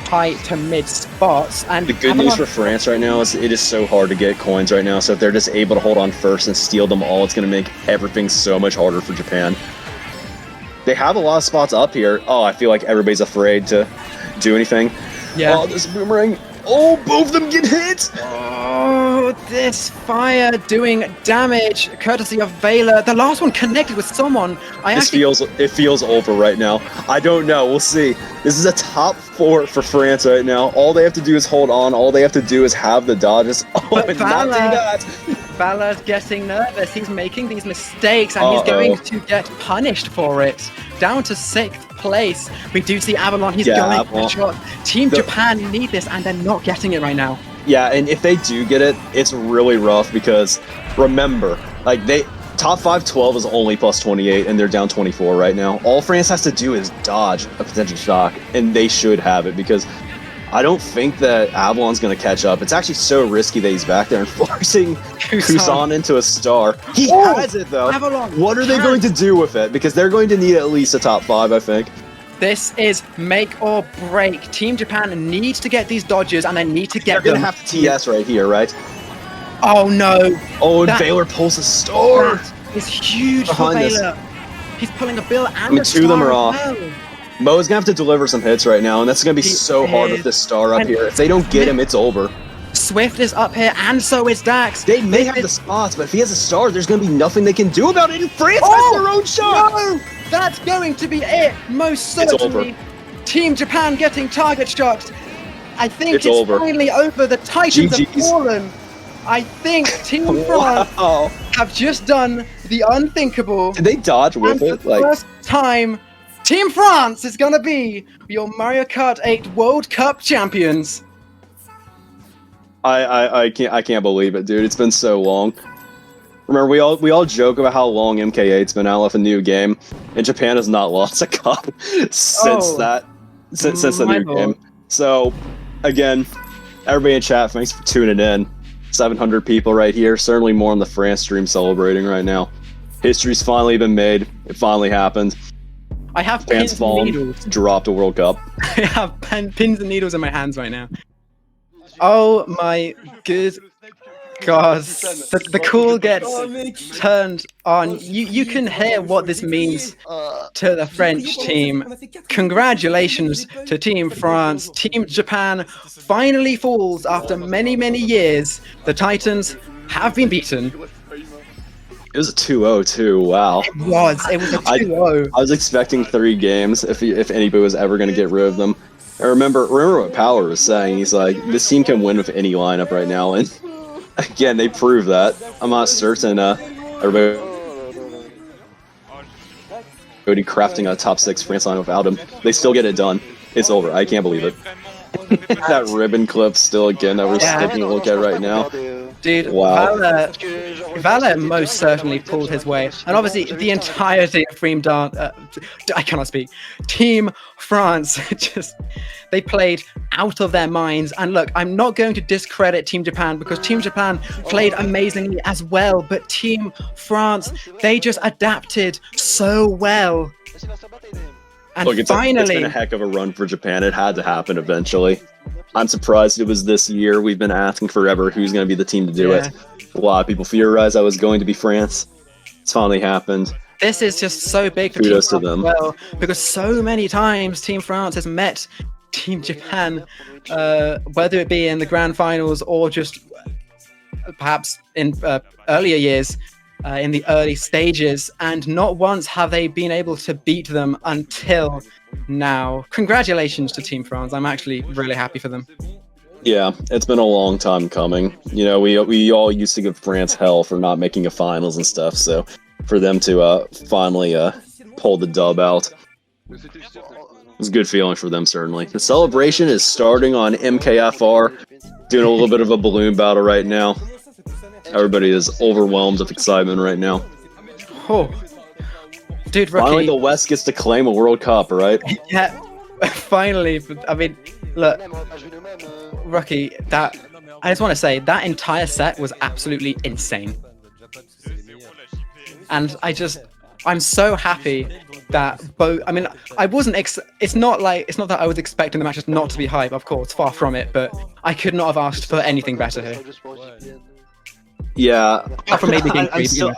high to mid spots. And
the good news for France right now is it is so hard to get coins right now, so if they're just able to hold on first and steal them all, it's going to make everything so much harder for Japan. They have a lot of spots up here. Oh, I feel like everybody's afraid to do anything.
Yeah.
Oh, this boomerang. Oh, both of them get hit!
Oh, this fire doing damage courtesy of Valer. The last one connected with someone.
It feels over right now. I don't know. We'll see. This is a top 4 for France right now. All they have to do is hold on. All they have to do is have the dodges. Oh,
But
and not do that.
Valer's getting nervous. He's making these mistakes, and he's going to get punished for it. Down to 6th place. We do see Avalon. He's going for the shot. Team Japan need this, and they're not getting it right now.
Yeah, and if they do get it, it's really rough because remember, like top 5-12 is only plus 28, and they're down 24 right now. All France has to do is dodge a potential shock, and they should have it because I don't think that Avalon's going to catch up. It's actually so risky that he's back there and forcing Kusan into a star. He has it, though.
Avalon
What are they going to do with it? Because they're going to need at least a top 5, I think.
This is make or break. Team Japan needs to get these dodges, and they need to get
They're going to have to TS right here, right?
Oh, no.
Oh, and Valer pulls a star.
That is huge for
Behind us.
Valer. He's pulling a bill and
I mean,
a
two of them
star
are
as
off.
well.
Mo's gonna have to deliver some hits right now, and that's gonna be so hard with this star up here. If they don't get him, it's over.
Swift is up here, and so is Dax.
They may have the spots, but if he has a star, there's gonna be nothing they can do about it. And France has their own shot.
No! That's going to be it. Most certainly. Team Japan getting target shocked. I think it's
over.
finally over. The Titans have
GG's.
fallen. I think Team France have just done the unthinkable.
Did they dodge with
And
it?
for the first time, Team France is gonna be your Mario Kart 8 World Cup champions.
I can't believe it, dude. It's been so long. Remember, we all joke about how long MK8's been out of a new game, and Japan has not lost a cup since the new game. So, again, everybody in chat, thanks for tuning in. 700 people right here. Certainly more on the France stream celebrating right now. History's finally been made. It finally happened.
I have
Japan's
pins and
fallen,
needles.
dropped a World Cup.
I have pins and needles in my hands right now. Oh my good God. The cool gets turned on. You can hear what this means to the French team. Congratulations to Team France. Team Japan finally falls after many, many years. The Titans have been beaten.
It was a 2-0 too. Wow.
It was a 2-0.
I was expecting 3 games if anybody was ever going to get rid of them. I remember what Power was saying. He's like, this team can win with any lineup right now, and again, they proved that. I'm not certain everybody crafting a top 6 France line without him. They still get it done. It's over. I can't believe it. That ribbon clip still again that we're taking a look at right now.
Dude,
wow.
Valer most certainly pulled his way, and obviously the entirety of I cannot speak. Team France they played out of their minds. And look, I'm not going to discredit Team Japan because Team Japan played amazingly as well, but Team France, they just adapted so well. And
look, it's been a heck of a run for Japan. It had to happen eventually. I'm surprised it was this year. We've been asking forever who's going to be the team to do it. A lot of people theorized I was going to be France. It's finally happened.
This is just so big for
Kudos
Team
to them.
France as well, because so many times Team France has met Team Japan, whether it be in the grand finals or just perhaps in earlier years, in the early stages, and not once have they been able to beat them until now. Congratulations to Team France. I'm actually really happy for them.
Yeah, it's been a long time coming. You know, we all used to give France hell for not making a finals and stuff, so for them to finally pull the dub out, it was a good feeling for them, certainly. The celebration is starting on MKFR, doing a little bit of a balloon battle right now. Everybody is overwhelmed with excitement right now.
Oh, dude, Rookie.
Finally, the West gets to claim a World Cup, right?
Yeah, finally, I mean, look, Rocky, that I just want to say that entire set was absolutely insane, and I'm so happy that both. I mean, I wasn't. It's not that I was expecting the matches not to be hype. Of course, far from it. But I could not have asked for anything better here.
Yeah,
Apart from maybe Game 3,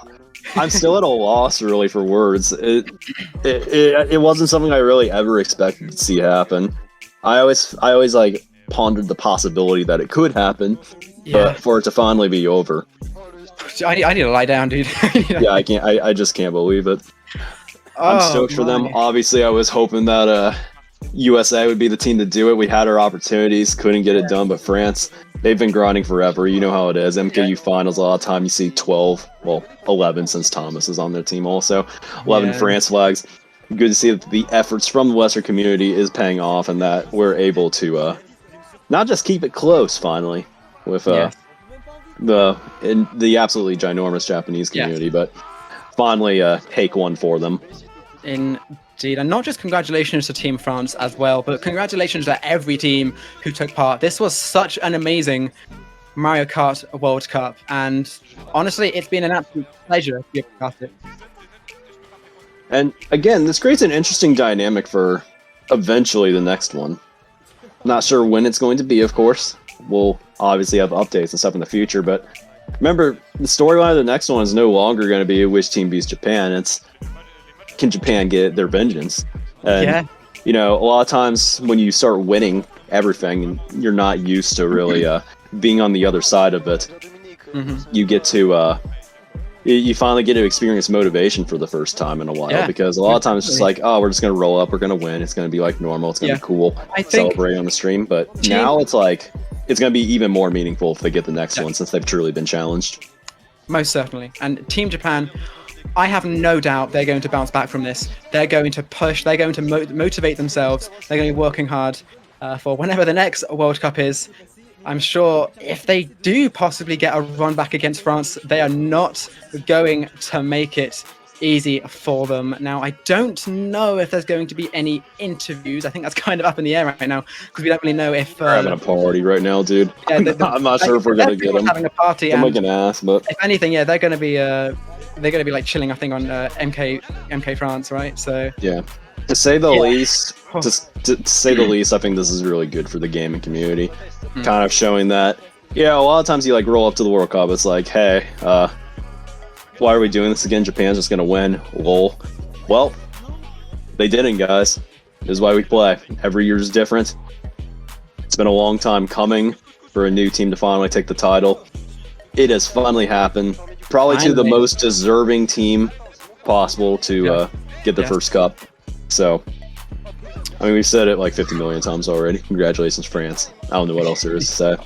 I'm still at a loss really for words. It wasn't something I really ever expected to see happen. I always like pondered the possibility that it could happen, but for it to finally be over.
I need to lie down, dude.
Yeah, I can't. I just can't believe it. I'm stoked for them. Obviously, I was hoping that USA would be the team to do it. We had our opportunities, couldn't get it done, but France, they've been grinding forever. You know how it is. MKU finals, a lot of time you see 11 since Thomas is on their team also. 11 France flags. Good to see that the efforts from the Western community is paying off and that we're able to not just keep it close finally with the absolutely ginormous Japanese community, but finally take one for them.
Indeed, and not just congratulations to Team France as well, but congratulations to every team who took part. This was such an amazing Mario Kart World Cup, and honestly, it's been an absolute pleasure to be able to cast it.
And again, this creates an interesting dynamic for eventually the next one. Not sure when it's going to be, of course. We'll obviously have updates and stuff in the future, but remember, the storyline of the next one is no longer going to be which team beats Japan. It's can Japan get their vengeance? And, you know, a lot of times when you start winning everything and you're not used to really being on the other side of it, you get to, you finally get to experience motivation for the first time in a while, because a lot of times it's just like, oh, we're just going to roll up, we're going to win, it's going to be like normal, it's going to be cool, celebrate on the stream. But now it's like, it's going to be even more meaningful if they get the next one, since they've truly been challenged.
Most certainly. And Team Japan, I have no doubt they're going to bounce back from this. They're going to push, they're going to motivate themselves, they're going to be working hard for whenever the next World Cup is. I'm sure if they do possibly get a run back against France, they are not going to make it easy for them. Now, I don't know if there's going to be any interviews. I think that's kind of up in the air right now, because we don't really know if...
We're having a party right now, dude. Yeah, I'm not sure if we're going to get them.
Having a party.
I'm making an ass, but...
If anything, yeah, they're going to be like chilling, I think, on MK France, right? So...
Yeah. To say the least, to say the least, I think this is really good for the gaming community. Kind of showing that, a lot of times you like roll up to the World Cup, it's like, hey, why are we doing this again? Japan's just gonna win. Lol. Well, they didn't, guys. This is why we play. Every year is different. It's been a long time coming for a new team to finally take the title. It has finally happened. Probably to the most deserving team possible to get the first cup. So, I mean, we've said it like 50 million times already. Congratulations, France. I don't know what else there is to say.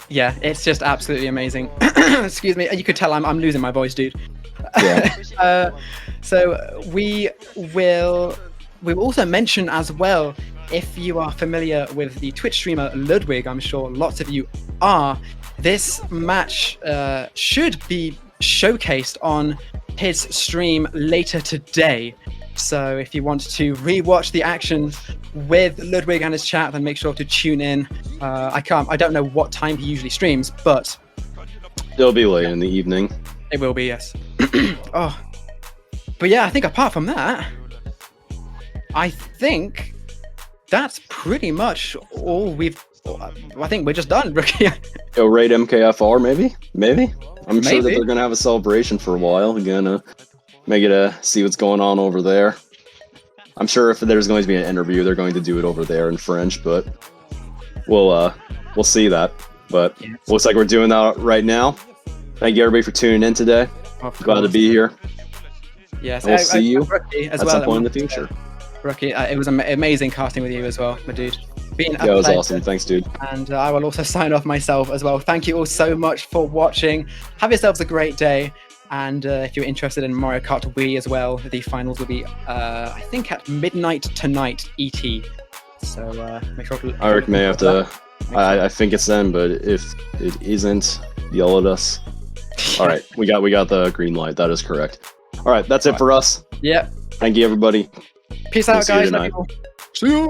Yeah, it's just absolutely amazing. Excuse me, you could tell I'm losing my voice, dude.
Yeah.
So we will also mention as well, if you are familiar with the Twitch streamer Ludwig, I'm sure lots of you are, this match should be showcased on his stream later today. So if you want to rewatch the action with Ludwig and his chat, then make sure to tune in. I don't know what time he usually streams, but
it'll be late in the evening.
It will be, yes. But yeah, I think apart from that, I think that's pretty much all I think we're just done, Rookie.
Go raid MKFR, maybe. I'm sure that they're gonna have a celebration for a while. We're gonna make it see what's going on over there. I'm sure if there's going to be an interview, they're going to do it over there in French, but we'll see that. But looks like we're doing that right now. Thank you everybody for tuning in today. Glad to be here.
Yes,
we'll see you
at
some point in the future.
Rookie, it was amazing casting with you as well, my dude.
It was awesome. Thanks, dude.
And I will also sign off myself as well. Thank you all so much for watching. Have yourselves a great day. And if you're interested in Mario Kart Wii as well, the finals will be, I think, at midnight tonight ET. So make sure to...
Eric may have to... I think it's then, but if it isn't, yell at us. All right, we got the green light. That is correct. All right, that's it for us.
Yep.
Thank you, everybody.
Peace out, guys. Love you all. See ya.